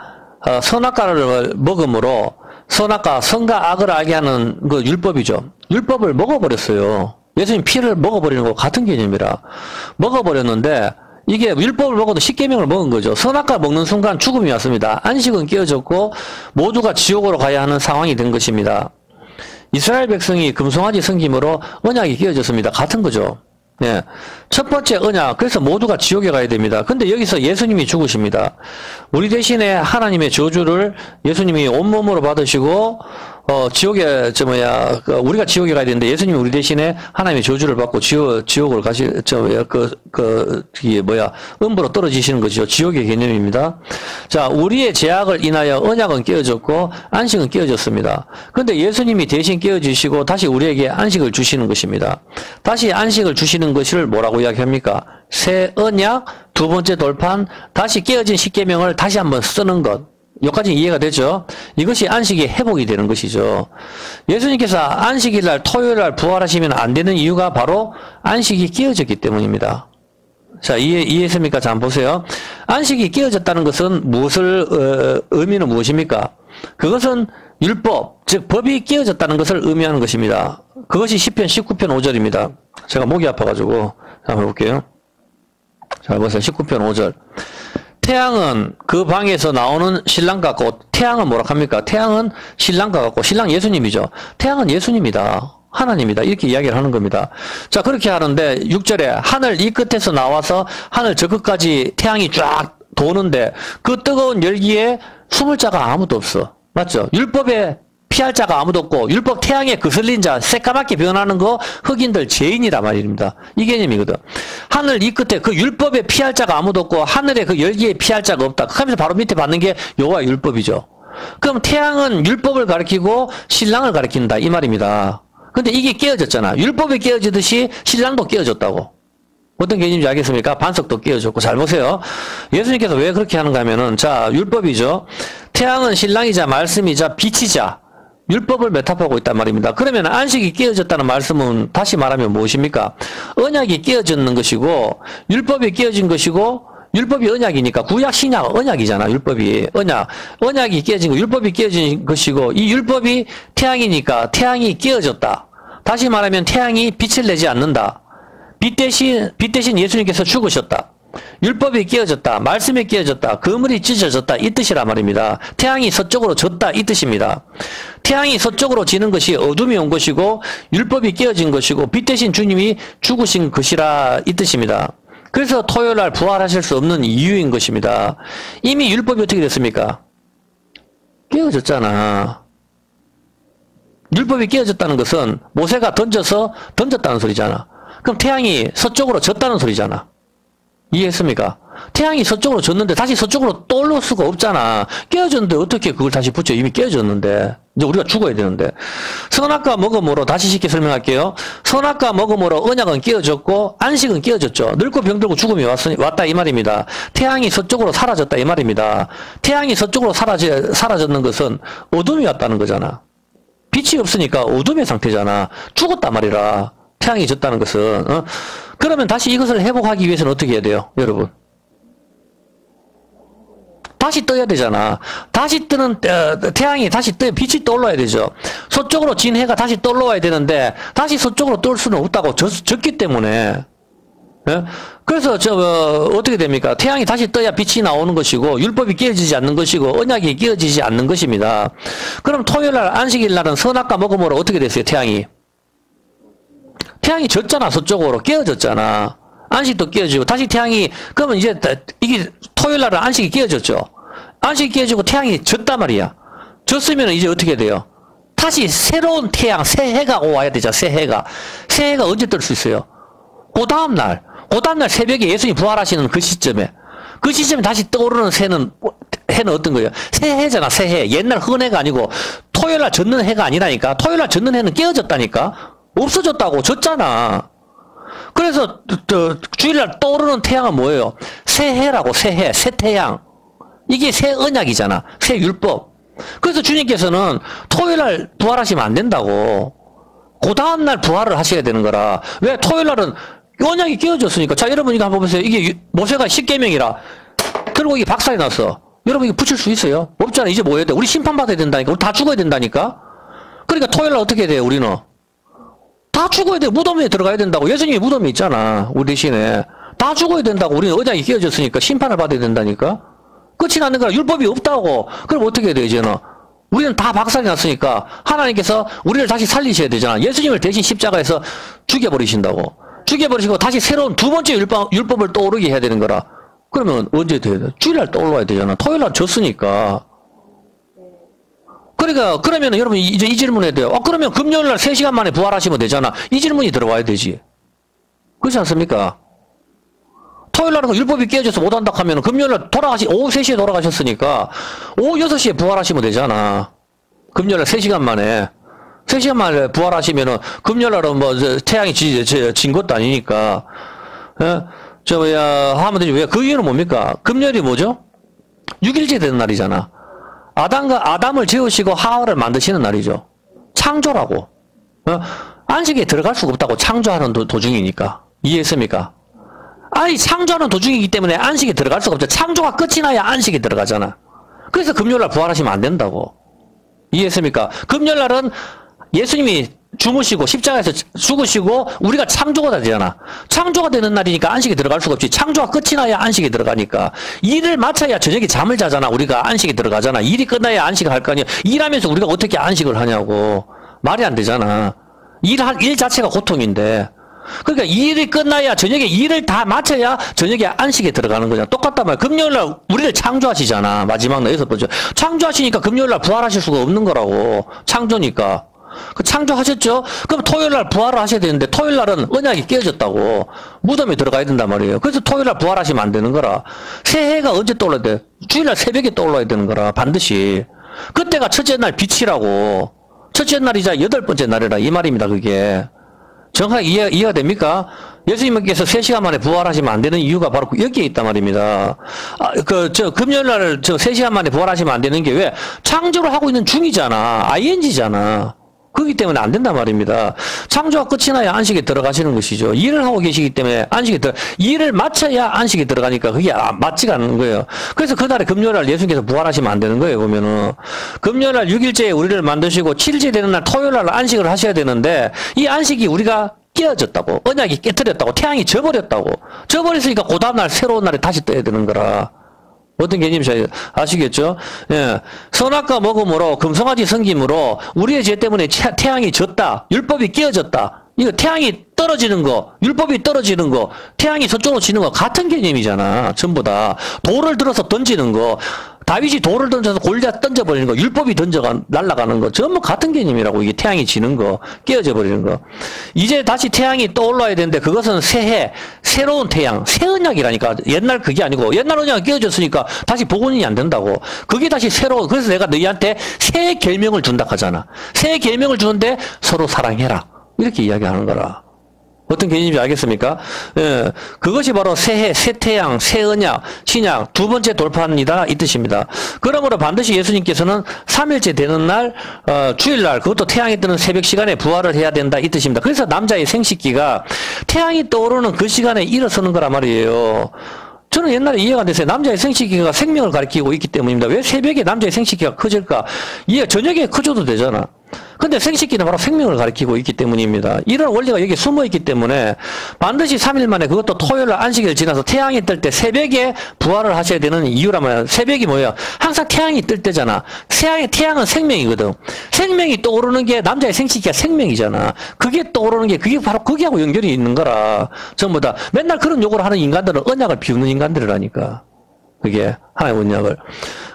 선악과를 먹음으로 선악과 선과 악을 알게 하는 그 율법이죠. 율법을 먹어버렸어요. 예수님 피를 먹어버리는 거 같은 개념이라. 먹어버렸는데 이게 율법을 먹어도 십계명을 먹은 거죠. 선악과 먹는 순간 죽음이 왔습니다. 안식은 깨어졌고 모두가 지옥으로 가야 하는 상황이 된 것입니다. 이스라엘 백성이 금송아지 섬김으로 언약이 깨어졌습니다. 같은 거죠. 네. 첫 번째 언약. 그래서 모두가 지옥에 가야 됩니다. 근데 여기서 예수님이 죽으십니다. 우리 대신에 하나님의 저주를 예수님이 온몸으로 받으시고 지옥에 우리가 지옥에 가야 되는데 예수님이 우리 대신에 하나님의 저주를 받고 지옥을 음부로 떨어지시는 것이죠. 지옥의 개념입니다. 자, 우리의 죄악을 인하여 언약은 깨어졌고 안식은 깨어졌습니다. 근데 예수님이 대신 깨어지시고 다시 우리에게 안식을 주시는 것입니다. 다시 안식을 주시는 것을 뭐라고 이야기합니까? 새 언약, 두 번째 돌판, 다시 깨어진 십계명을 다시 한번 쓰는 것. 여기까지 이해가 되죠? 이것이 안식이 회복이 되는 것이죠. 예수님께서 안식일날 토요일날 부활하시면 안 되는 이유가 바로 안식이 깨어졌기 때문입니다. 자, 이해했습니까? 자, 한번 보세요. 안식이 깨어졌다는 것은 의미는 무엇입니까? 그것은 율법, 즉 법이 깨어졌다는 것을 의미하는 것입니다. 그것이 시편 19편 5절입니다. 제가 목이 아파가지고 한번 볼게요. 자, 보세요. 19편 5절. 태양은 그 방에서 나오는 신랑 같고, 태양은 뭐라 합니까? 태양은 신랑과 같고, 신랑 예수님이죠. 태양은 예수님이다. 하나님이다. 이렇게 이야기를 하는 겁니다. 자, 그렇게 하는데 6절에 하늘 이 끝에서 나와서 하늘 저 끝까지 태양이 쫙 도는데 그 뜨거운 열기에 숨을 자가 아무도 없어. 맞죠? 율법에 피할 자가 아무도 없고 율법 태양에 거슬린 자 새까맣게 변하는 거 흑인들 죄인이란 말입니다. 이 개념이거든. 하늘 이 끝에 그 율법에 피할 자가 아무도 없고 하늘에 그 열기에 피할 자가 없다. 하면서 바로 밑에 받는 게 여호와 율법이죠. 그럼 태양은 율법을 가리키고 신랑을 가리킨다 이 말입니다. 근데 이게 깨어졌잖아. 율법이 깨어지듯이 신랑도 깨어졌다고. 어떤 개념인지 알겠습니까? 반석도 깨어졌고. 잘 보세요. 예수님께서 왜 그렇게 하는가 하면은, 자, 율법이죠. 태양은 신랑이자 말씀이자 빛이자. 율법을 메타포하고 있단 말입니다. 그러면 안식이 깨어졌다는 말씀은 다시 말하면 무엇입니까? 언약이 깨어졌는 것이고 율법이 깨어진 것이고 율법이 언약이니까 구약 신약 언약이잖아. 율법이 언약이 깨어진 거 율법이 깨어진 것이고 이 율법이 태양이니까 태양이 깨어졌다. 다시 말하면 태양이 빛을 내지 않는다. 빛 대신 예수님께서 죽으셨다. 율법이 깨어졌다. 말씀이 깨어졌다. 그물이 찢어졌다. 이 뜻이란 말입니다. 태양이 서쪽으로 졌다. 이 뜻입니다. 태양이 서쪽으로 지는 것이 어둠이 온 것이고 율법이 깨어진 것이고 빛 대신 주님이 죽으신 것이라 이 뜻입니다. 그래서 토요일날 부활하실 수 없는 이유인 것입니다. 이미 율법이 어떻게 됐습니까? 깨어졌잖아. 율법이 깨어졌다는 것은 모세가 던졌다는 소리잖아. 그럼 태양이 서쪽으로 졌다는 소리잖아. 이해했습니까? 태양이 서쪽으로 졌는데 다시 서쪽으로 또 올라올 수가 없잖아. 깨어졌는데 어떻게 그걸 다시 붙여? 이미 깨어졌는데. 이제 우리가 죽어야 되는데. 선악과 먹음으로 다시 쉽게 설명할게요. 선악과 먹음으로 언약은 깨어졌고 안식은 깨어졌죠. 늙고 병들고 죽음이 왔다 이 말입니다. 태양이 서쪽으로 사라졌다 이 말입니다. 태양이 서쪽으로 사라졌는 것은 어둠이 왔다는 거잖아. 빛이 없으니까 어둠의 상태잖아. 죽었단 말이라. 태양이 졌다는 것은. 그러면 다시 이것을 회복하기 위해서는 어떻게 해야 돼요? 여러분. 다시 떠야 되잖아. 다시 뜨는 태양이 다시 빛이 떠올라야 되죠. 서쪽으로 진 해가 다시 떠올라야 되는데 다시 서쪽으로 떠올 수는 없다고 졌기 때문에. 예? 그래서 어떻게 됩니까? 태양이 다시 떠야 빛이 나오는 것이고 율법이 깨어지지 않는 것이고 언약이 깨어지지 않는 것입니다. 그럼 토요일날 안식일날은 선악과 먹음으로 어떻게 됐어요? 태양이 졌잖아. 서쪽으로 깨어졌잖아. 안식도 깨어지고 다시 태양이 그러면 이제 이게 토요일날은 안식이 깨어졌죠. 안식이 깨어지고 태양이 졌단 말이야. 졌으면 이제 어떻게 돼요? 다시 새로운 태양, 새해가 와야 되죠. 새해가 언제 뜰 수 있어요? 그 다음날 새벽에 예수님이 부활하시는 그 시점에 다시 떠오르는 해는 어떤 거예요? 새해잖아. 새해. 옛날 흔해가 아니고 토요일날 졌는 해가 아니라니까. 토요일날 졌는 해는 깨어졌다니까. 없어졌다고. 졌잖아. 그래서 주일날 떠오르는 태양은 뭐예요? 새해라고. 새해, 새태양. 이게 새 언약이잖아. 새 율법. 그래서 주님께서는 토요일날 부활하시면 안 된다고. 그 다음날 부활을 하셔야 되는 거라. 왜? 토요일날은 언약이 깨어졌으니까. 자, 여러분 이거 한번 보세요. 이게 모세가 10계명이라 그리고 이게 박살이 났어. 여러분 이거 붙일 수 있어요? 없잖아. 이제 뭐 해야 돼? 우리 심판받아야 된다니까. 우리 다 죽어야 된다니까. 그러니까 토요일날 어떻게 해야 돼요? 우리는 다 죽어야 돼. 무덤에 들어가야 된다고. 예수님이 무덤에 있잖아. 우리 대신에. 다 죽어야 된다고. 우리는 언약이 깨어졌으니까 심판을 받아야 된다니까. 끝이 나는 거라. 율법이 없다고. 그럼 어떻게 해야 돼, 이제는? 우리는 다 박살이 났으니까 하나님께서 우리를 다시 살리셔야 되잖아. 예수님을 대신 십자가에서 죽여버리신다고. 죽여버리시고 다시 새로운 두 번째 율법을 떠오르게 해야 되는 거라. 그러면 언제 돼야 돼? 주일날 떠올라야 되잖아. 토요일날 졌으니까. 그러니까 그러면 여러분 이제 이 질문해야 돼요. 그러면 금요일날 3시간 만에 부활하시면 되잖아. 이 질문이 들어와야 되지. 그렇지 않습니까? 토요일날은 율법이 깨어져서 못한다 하면 금요일날 오후 3시에 돌아가셨으니까 오후 6시에 부활하시면 되잖아. 금요일날 3시간 만에. 3시간 만에 부활하시면은 금요일날은 뭐 태양이 진 것도 아니니까. 하면 되지. 왜? 그 이유는 뭡니까? 금요일이 뭐죠? 6일째 되는 날이잖아. 아담을 지으시고 하와를 만드시는 날이죠. 창조라고. 안식에 들어갈 수가 없다고. 창조하는 도중이니까. 이해했습니까? 아니, 창조하는 도중이기 때문에 안식에 들어갈 수가 없죠. 창조가 끝이 나야 안식에 들어가잖아. 그래서 금요일날 부활하시면 안 된다고. 이해했습니까? 금요일날은 예수님이 주무시고 십자가에서 죽으시고 우리가 창조가 되잖아. 창조가 되는 날이니까 안식에 들어갈 수가 없지. 창조가 끝이 나야 안식에 들어가니까. 일을 마쳐야 저녁에 잠을 자잖아. 우리가 안식에 들어가잖아. 일이 끝나야 안식을 할 거 아니야. 일하면서 우리가 어떻게 안식을 하냐고. 말이 안 되잖아. 일 자체가 고통인데. 그러니까 일이 끝나야 저녁에 일을 다 마쳐야 저녁에 안식에 들어가는 거잖아. 똑같단 말이야. 금요일날 우리를 창조하시잖아. 마지막 날 6번째. 창조하시니까 금요일날 부활하실 수가 없는 거라고. 창조니까. 창조하셨죠? 그럼 토요일날 부활을 하셔야 되는데 토요일날은 언약이 깨어졌다고. 무덤에 들어가야 된단 말이에요. 그래서 토요일날 부활하시면 안 되는 거라. 새해가 언제 떠올라야 돼? 주일날 새벽에 떠올라야 되는 거라. 반드시. 그때가 첫째 날 빛이라고. 첫째 날이자 8번째 날이라 이 말입니다. 그게. 정확하게 이해가 됩니까? 예수님께서 3시간 만에 부활하시면 안 되는 이유가 바로 여기에 있단 말입니다. 금요일 날 3시간 만에 부활하시면 안 되는 게 왜? 창조를 하고 있는 중이잖아. ing잖아. 그렇기 때문에 안 된단 말입니다. 창조가 끝이 나야 안식에 들어가시는 것이죠. 일을 하고 계시기 때문에 일을 마쳐야 안식에 들어가니까 그게 맞지가 않는 거예요. 그래서 그날에 금요일 날 예수님께서 부활하시면 안 되는 거예요, 보면은. 금요일 날 6일째에 우리를 만드시고 7일째 되는 날 토요일 날 안식을 하셔야 되는데 이 안식이 우리가 깨어졌다고, 언약이 깨트렸다고, 태양이 져버렸다고. 져버렸으니까 그 다음날 새로운 날에 다시 떠야 되는 거라. 어떤 개념인지 아시겠죠? 예. 선악과 먹음으로, 금송아지 섬김으로, 우리의 죄 때문에 태양이 졌다. 율법이 깨어졌다. 이거 태양이 떨어지는 거, 율법이 떨어지는 거, 태양이 서쪽으로 지는 거 같은 개념이잖아. 전부 다. 돌을 들어서 던지는 거, 다윗이 돌을 던져서 골리앗 던져버리는 거, 율법이 날아가는 거, 전부 같은 개념이라고. 이게 태양이 지는 거, 깨어져 버리는 거. 이제 다시 태양이 떠올라야 되는데 그것은 새해, 새로운 태양, 새 언약이라니까. 옛날 그게 아니고, 옛날 언약이 깨어졌으니까 다시 복원이 안 된다고. 그게 다시 새로운, 그래서 내가 너희한테 새 계명을 준다 하잖아. 새 계명을 주는데 서로 사랑해라. 이렇게 이야기하는 거라. 어떤 개념인지 알겠습니까? 예, 그것이 바로 새해, 새 태양, 새 언약, 신약 두 번째 돌파입니다. 이 뜻입니다. 그러므로 반드시 예수님께서는 3일째 되는 날, 주일날, 그것도 태양이 뜨는 새벽 시간에 부활을 해야 된다. 이 뜻입니다. 그래서 남자의 생식기가 태양이 떠오르는 그 시간에 일어서는 거란 말이에요. 저는 옛날에 이해가 안 됐어요. 남자의 생식기가 생명을 가리키고 있기 때문입니다. 왜 새벽에 남자의 생식기가 커질까? 저녁에 커져도 되잖아. 근데 생식기는 바로 생명을 가리키고 있기 때문입니다. 이런 원리가 여기 숨어 있기 때문에 반드시 3일 만에, 그것도 토요일 날 안식일 지나서 태양이 뜰 때 새벽에 부활을 하셔야 되는 이유라면, 새벽이 뭐예요? 항상 태양이 뜰 때잖아. 태양은 생명이거든. 생명이 떠오르는 게, 남자의 생식기가 생명이잖아. 그게 떠오르는 게, 그게 바로 거기하고 연결이 있는 거라. 전부 다. 맨날 그런 요구를 하는 인간들은 언약을 비우는 인간들이라니까. 그게 하나의 언약을.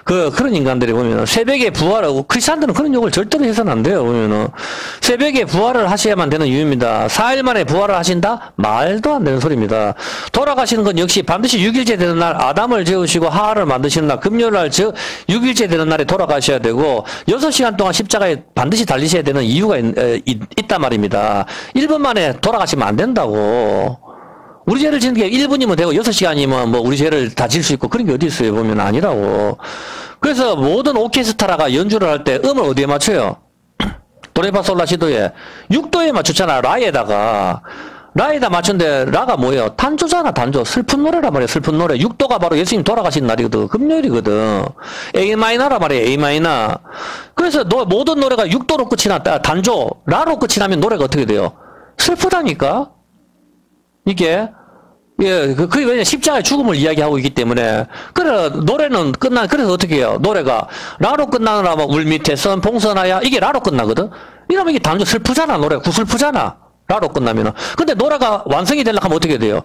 그런 인간들이 보면은 새벽에 부활하고, 크리스찬들은 그런 욕을 절대로 해서는 안 돼요. 보면은 새벽에 부활을 하셔야만 되는 이유입니다. 4일 만에 부활을 하신다? 말도 안 되는 소리입니다. 돌아가시는 건 역시 반드시 6일째 되는 날, 아담을 재우시고 하하를 만드시는 날, 금요일 날 6일째 되는 날에 돌아가셔야 되고 6시간 동안 십자가에 반드시 달리셔야 되는 이유가 있단 말입니다. 1분 만에 돌아가시면 안 된다고. 우리 죄를 지는 게 1분이면 되고 6시간이면 뭐 우리 죄를 다 질 수 있고 그런 게 어디 있어요. 보면 아니라고. 그래서 모든 오케스트라가 연주를 할 때 음을 어디에 맞춰요? 도레파솔라시도에 6도에 맞췄잖아. 라에다 맞춘데 라가 뭐예요? 단조잖아. 단조. 슬픈 노래란 말이야. 슬픈 노래. 6도가 바로 예수님 돌아가신 날이거든. 금요일이거든. A 마이너란 말이야. A 마이너. 그래서 모든 노래가 6도로 끝이 났다. 단조. 라로 끝이 나면 노래가 어떻게 돼요? 슬프다니까? 이게, 예, 그게 왜냐, 십자가의 죽음을 이야기하고 있기 때문에. 그래, 노래는 그래서 어떻게 해요? 노래가, 라로 끝나느라 뭐, 물 밑에 선, 봉선하야, 이게 라로 끝나거든? 이러면 이게 단조 슬프잖아, 노래가. 구슬프잖아. 라로 끝나면은. 근데 노래가 완성이 되려면 하면 어떻게 돼요?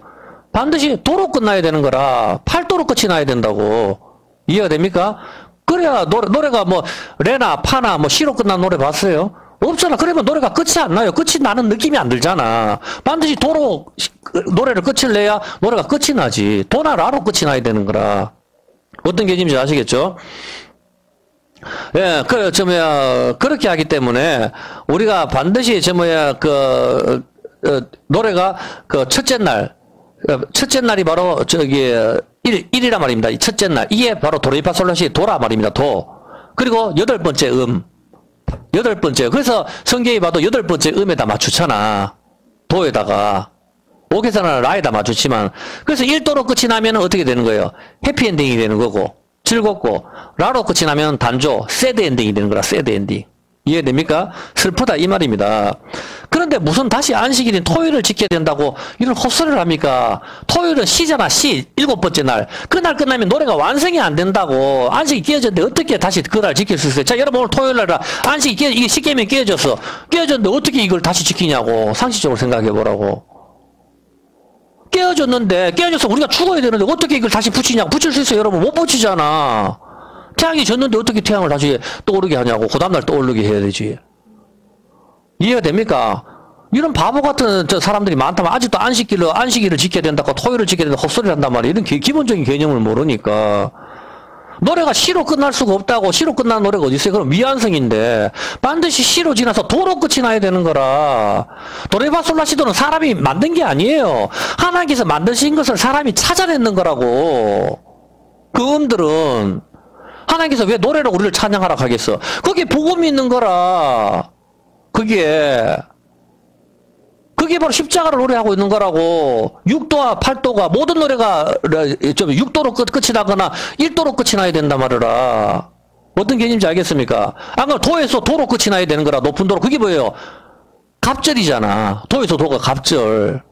반드시 도로 끝나야 되는 거라, 8도로 끝이 나야 된다고. 이해가 됩니까? 그래야 노래가 뭐, 레나, 파나, 뭐, 시로 끝난 노래 봤어요? 없잖아. 그러면 노래가 끝이 안 나요. 끝이 나는 느낌이 안 들잖아. 반드시 도로 노래를 끝을 내야 노래가 끝이 나지. 도나 라로 끝이 나야 되는 거라. 어떤 개념인지 아시겠죠? 예, 그렇게 하기 때문에 우리가 반드시 노래가 첫째 날이 바로 일이란 말입니다. 이 첫째 날. 이게 바로 도레미파솔라시 도라 말입니다. 도. 그리고 8번째 8번째. 그래서 성경이 봐도 8번째 음에다 맞추잖아. 도에다가. 오케스트라는 라에다 맞추지만. 그래서 1도로 끝이 나면 어떻게 되는 거예요? 해피엔딩이 되는 거고, 즐겁고, 라로 끝이 나면 단조, 새드 엔딩이 되는 거라, 새드 엔딩. 이해됩니까? 슬프다, 이 말입니다. 그런데 무슨 다시 안식일인 토요일을 지켜야 된다고 이런 헛소리를 합니까? 토요일은 시잖아, 시. 7번째 날. 그날 끝나면 노래가 완성이 안 된다고. 안식이 깨어졌는데 어떻게 다시 그날 지킬 수 있어요? 자, 여러분 오늘 토요일 날 안식이 이게 십계명이 깨어졌어. 깨어졌는데 어떻게 이걸 다시 지키냐고. 상식적으로 생각해 보라고. 깨어져서 우리가 죽어야 되는데 어떻게 이걸 다시 붙이냐고. 붙일 수 있어요, 여러분. 못 붙이잖아. 태양이 졌는데 어떻게 태양을 다시 떠오르게 하냐고. 그 다음날 떠오르게 해야 되지. 이해가 됩니까? 이런 바보 같은 사람들이 많다면 아직도 안식일을 지켜야 된다고 토요일을 지켜야 된다고 헛소리를 한단 말이에요. 이런 기본적인 개념을 모르니까. 노래가 시로 끝날 수가 없다고. 시로 끝난 노래가 어디 있어요? 그럼 미완성인데 반드시 시로 지나서 도로 끝이 나야 되는 거라. 도레미파솔라시도는 사람이 만든 게 아니에요. 하나님께서 만드신 것을 사람이 찾아내는 거라고. 그 음들은 하나님께서 왜 노래로 우리를 찬양하라 하겠어? 그게 복음이 있는 거라. 그게 바로 십자가를 노래하고 있는 거라고. 6도와 8도가 모든 노래가 좀 6도로 끝이 나거나 1도로 끝이 나야 된단 말이라. 어떤 개념인지 알겠습니까? 안 그러면 도에서 도로 끝이 나야 되는 거라. 높은 도로. 그게 뭐예요? 갑절이잖아. 도에서 도가 갑절.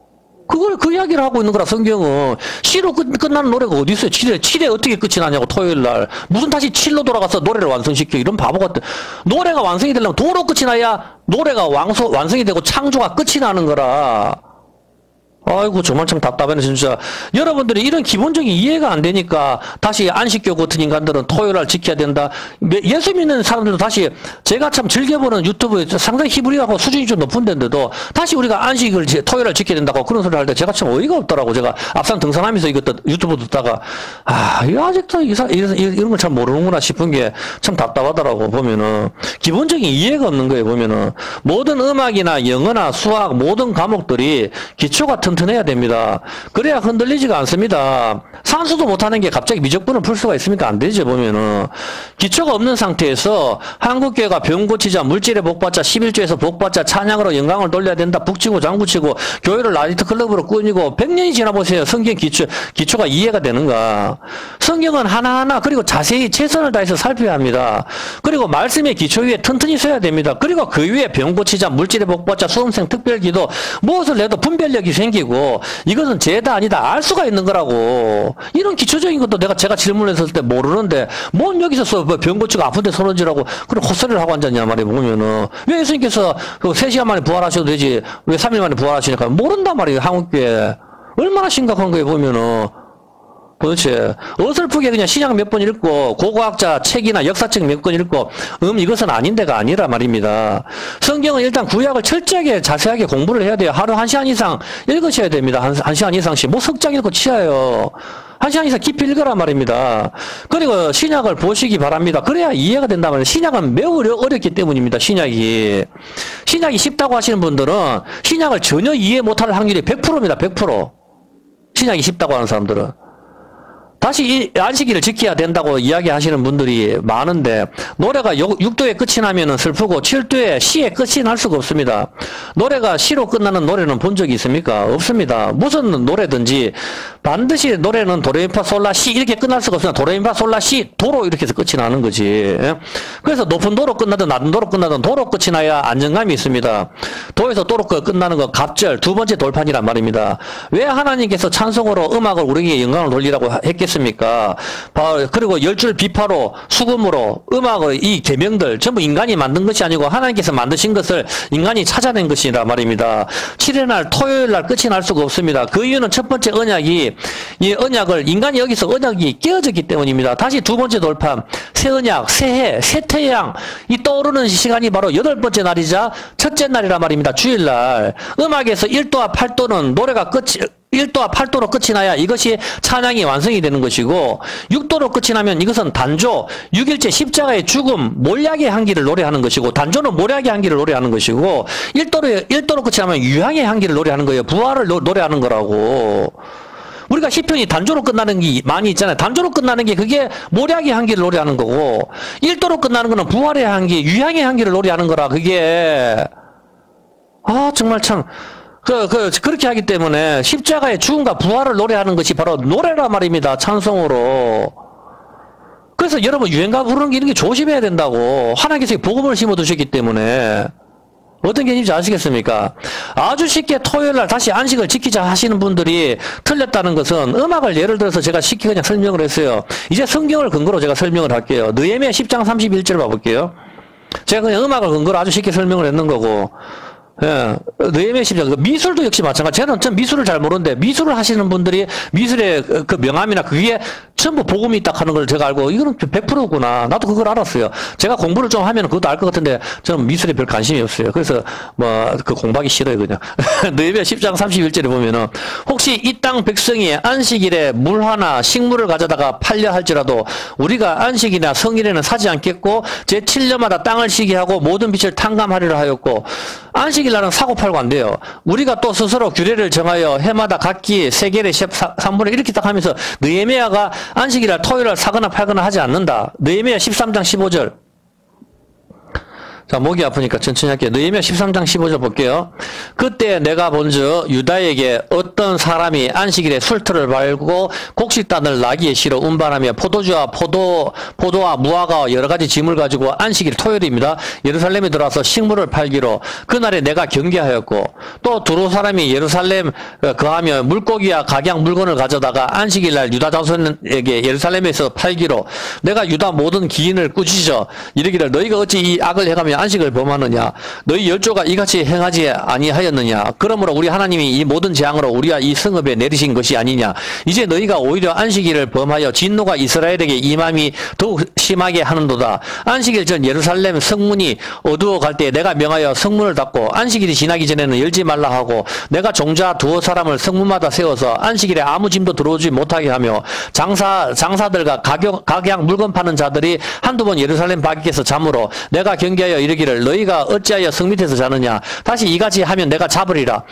그 이야기를 하고 있는 거라. 성경은. 시로 끝나는 노래가 어디 있어요? 7에 어떻게 끝이 나냐고. 토요일 날 무슨 다시 7로 돌아가서 노래를 완성시켜. 이런 바보 같은. 노래가 완성이 되려면 도로 끝이 나야 노래가 완성이 되고 창조가 끝이 나는 거라. 아이고 정말 참 답답하네 진짜. 여러분들이 이런 기본적인 이해가 안 되니까 다시 안식교 같은 인간들은 토요일날 지켜야 된다. 예수 믿는 사람들도 다시 제가 참 즐겨보는 유튜브에 상당히 히브리하고 수준이 좀 높은 데인데도 다시 우리가 안식을 토요일날 지켜야 된다고 그런 소리를 할 때 제가 참 어이가 없더라고. 제가 앞산 등산하면서 이것도 유튜브 듣다가 이거 아직도 이런 걸 참 모르는구나 싶은 게 참 답답하더라고. 보면은 기본적인 이해가 없는 거예요. 보면은 모든 음악이나 영어나 수학 모든 과목들이 기초가 튼튼해야 됩니다. 그래야 흔들리지가 않습니다. 산수도 못하는 게 갑자기 미적분을 풀 수가 있습니까? 안 되죠. 보면은 기초가 없는 상태에서 한국교회가 병 고치자, 물질의 복받자, 11조에서 복받자, 찬양으로 영광을 돌려야 된다, 북치고 장구치고 교회를 라이트 클럽으로 꾸미고 100년이 지나보세요. 성경 기초가 이해가 되는가? 성경은 하나하나 그리고 자세히 최선을 다해서 살펴야 합니다. 그리고 말씀의 기초 위에 튼튼히 서야 됩니다. 그리고 그 위에 병 고치자, 물질의 복받자, 수험생 특별기도 무엇을 내도 분별력이 생기고 이것은 죄다 아니다 알 수가 있는 거라고. 이런 기초적인 것도 제가 질문했을 때 모르는데 뭔 여기서 병 고치고 아픈데 손을 그런 헛소리를 하고 앉았냐 말이에요. 보면은 왜 예수님께서 3시간 만에 부활하셔도 되지 왜 3일 만에 부활하시니까 모른단 말이에요. 한국교회 얼마나 심각한 거예요. 보면은 도대체 어설프게 그냥 신약 몇 번 읽고 고고학자 책이나 역사책 몇 권 읽고 이것은 아닌데가 아니라 말입니다. 성경은 일단 구약을 철저하게 자세하게 공부를 해야 돼요. 하루 1시간 이상 읽으셔야 됩니다. 1시간 이상씩 뭐 석장 읽고 치어요. 1시간 이상 깊이 읽으라 말입니다. 그리고 신약을 보시기 바랍니다. 그래야 이해가 된단 말이에요. 신약은 매우 어렵기 때문입니다. 신약이 쉽다고 하시는 분들은 신약을 전혀 이해 못할 확률이 100%입니다. 100%. 신약이 쉽다고 하는 사람들은. 다시 이 안식일을 지켜야 된다고 이야기하시는 분들이 많은데 노래가 6도에 끝이 나면은 슬프고 7도에 시에 끝이 날 수가 없습니다. 노래가 시로 끝나는 노래는 본 적이 있습니까? 없습니다. 무슨 노래든지 반드시 노래는 도레미파솔라시 이렇게 끝날 수가 없습니다. 도레미파솔라시 도로 이렇게 해서 끝이 나는 거지. 그래서 높은 도로 끝나든 낮은 도로 끝나든 도로 끝이 나야 안정감이 있습니다. 도에서 도로 끝나는 거 갑절 두 번째 돌판이란 말입니다. 왜 하나님께서 찬송으로 음악을 우리에게 영광을 돌리라고 했겠습니까? 그리고 열줄 비파로 수금으로 음악의 이 계명들 전부 인간이 만든 것이 아니고 하나님께서 만드신 것을 인간이 찾아낸 것이라 말입니다. 7일 날 토요일 날 끝이 날 수가 없습니다. 그 이유는 첫 번째 언약이 이 언약을 인간이 여기서 언약이 깨어졌기 때문입니다. 다시 두 번째 돌판 새 언약 새해 새태양 이 떠오르는 시간이 바로 8번째 날이자 첫째 날이라 말입니다. 주일날 음악에서 1도와 8도는 노래가 1도와 8도로 끝이 나야 이것이 찬양이 완성이 되는 것이고 6도로 끝이 나면 이것은 단조, 6일째 십자가의 죽음, 몰약의 향기를 노래하는 것이고 단조는 몰약의 향기를 노래하는 것이고 1도로 끝이 나면 유향의 향기를 노래하는 거예요. 부활을 노래하는 거라고. 우리가 시편이 단조로 끝나는 게 많이 있잖아요. 단조로 끝나는 게 그게 몰약의 향기를 노래하는 거고 1도로 끝나는 거는 부활의 향기, 유향의 향기를 노래하는 거라. 그게 정말 참 그렇게 하기 때문에 십자가의 죽음과 부활을 노래하는 것이 바로 노래라 말입니다. 찬송으로. 그래서 여러분 유행가 부르는 게 이런 게 조심해야 된다고. 하나님께서 복음을 심어두셨기 때문에. 어떤 개념인지 아시겠습니까? 아주 쉽게 토요일날 다시 안식을 지키자 하시는 분들이 틀렸다는 것은 음악을 예를 들어서 제가 쉽게 그냥 설명을 했어요. 이제 성경을 근거로 제가 설명을 할게요. 느헤미야 10장 31절 봐볼게요. 제가 그냥 음악을 근거로 아주 쉽게 설명을 했는 거고 예, 느헤미야 10장 미술도 역시 마찬가지. 저는 미술을 잘 모르는데 미술을 하시는 분들이 미술의 그 명암이나 그게 전부 복음이 딱 하는 걸 제가 알고, 이거는 100%구나. 나도 그걸 알았어요. 제가 공부를 좀 하면 그것도 알 것 같은데, 저는 미술에 별 관심이 없어요. 그래서, 공부하기 싫어요, 그냥. 느헤미야 10장 31절에 보면은, 혹시 이 땅 백성이 안식일에 물 하나, 식물을 가져다가 팔려 할지라도, 우리가 안식이나 성일에는 사지 않겠고, 제 7년마다 땅을 쉬게 하고, 모든 빛을 탕감하리라 하였고, 안식일 날은 사고 팔고 안 돼요. 우리가 또 스스로 규례를 정하여 해마다 각기 세겔의 3분의 이렇게 딱 하면서 느헤미야가 안식일날 토요일날 사거나 팔거나 하지 않는다. 느헤미야 13장 15절. 자, 목이 아프니까 천천히 할게요. 느헤미야 13장 15절 볼게요. 그때 내가 본즉 유다에게 어떤 사람이 안식일에 술틀을 밟고 곡식단을 나귀에 실어 운반하며 포도주와 포도와 무화과와 여러 가지 짐을 가지고 안식일 토요일입니다. 예루살렘에 들어와서 식물을 팔기로 그날에 내가 경계하였고 또 두로 사람이 예루살렘 거하며 물고기와 각양 물건을 가져다가 안식일날 유다 자손에게 예루살렘에서 팔기로 내가 유다 모든 기인을 꾸짖어 이르기를 너희가 어찌 이 악을 행하며 안식을 범하느냐 너희 열조가 이같이 행하지 아니하였느냐 그러므로 우리 하나님이 이 모든 재앙으로 우리와 이 성읍에 내리신 것이 아니냐 이제 너희가 오히려 안식일을 범하여 진노가 이스라엘에게 임함이 더욱 심하게 하는도다. 안식일 전 예루살렘 성문이 어두워 갈 때 내가 명하여 성문을 닫고 안식일이 지나기 전에는 열지 말라 하고 내가 종자 두어 사람을 성문마다 세워서 안식일에 아무 짐도 들어오지 못하게 하며 장사들과 각양 물건 파는 자들이 한두 번 예루살렘 밖에서 잠으로 내가 경계하여 이르기를 너희가 어찌하여 성 밑에서 자느냐 다시 이같이 하면 내가 잡으리라.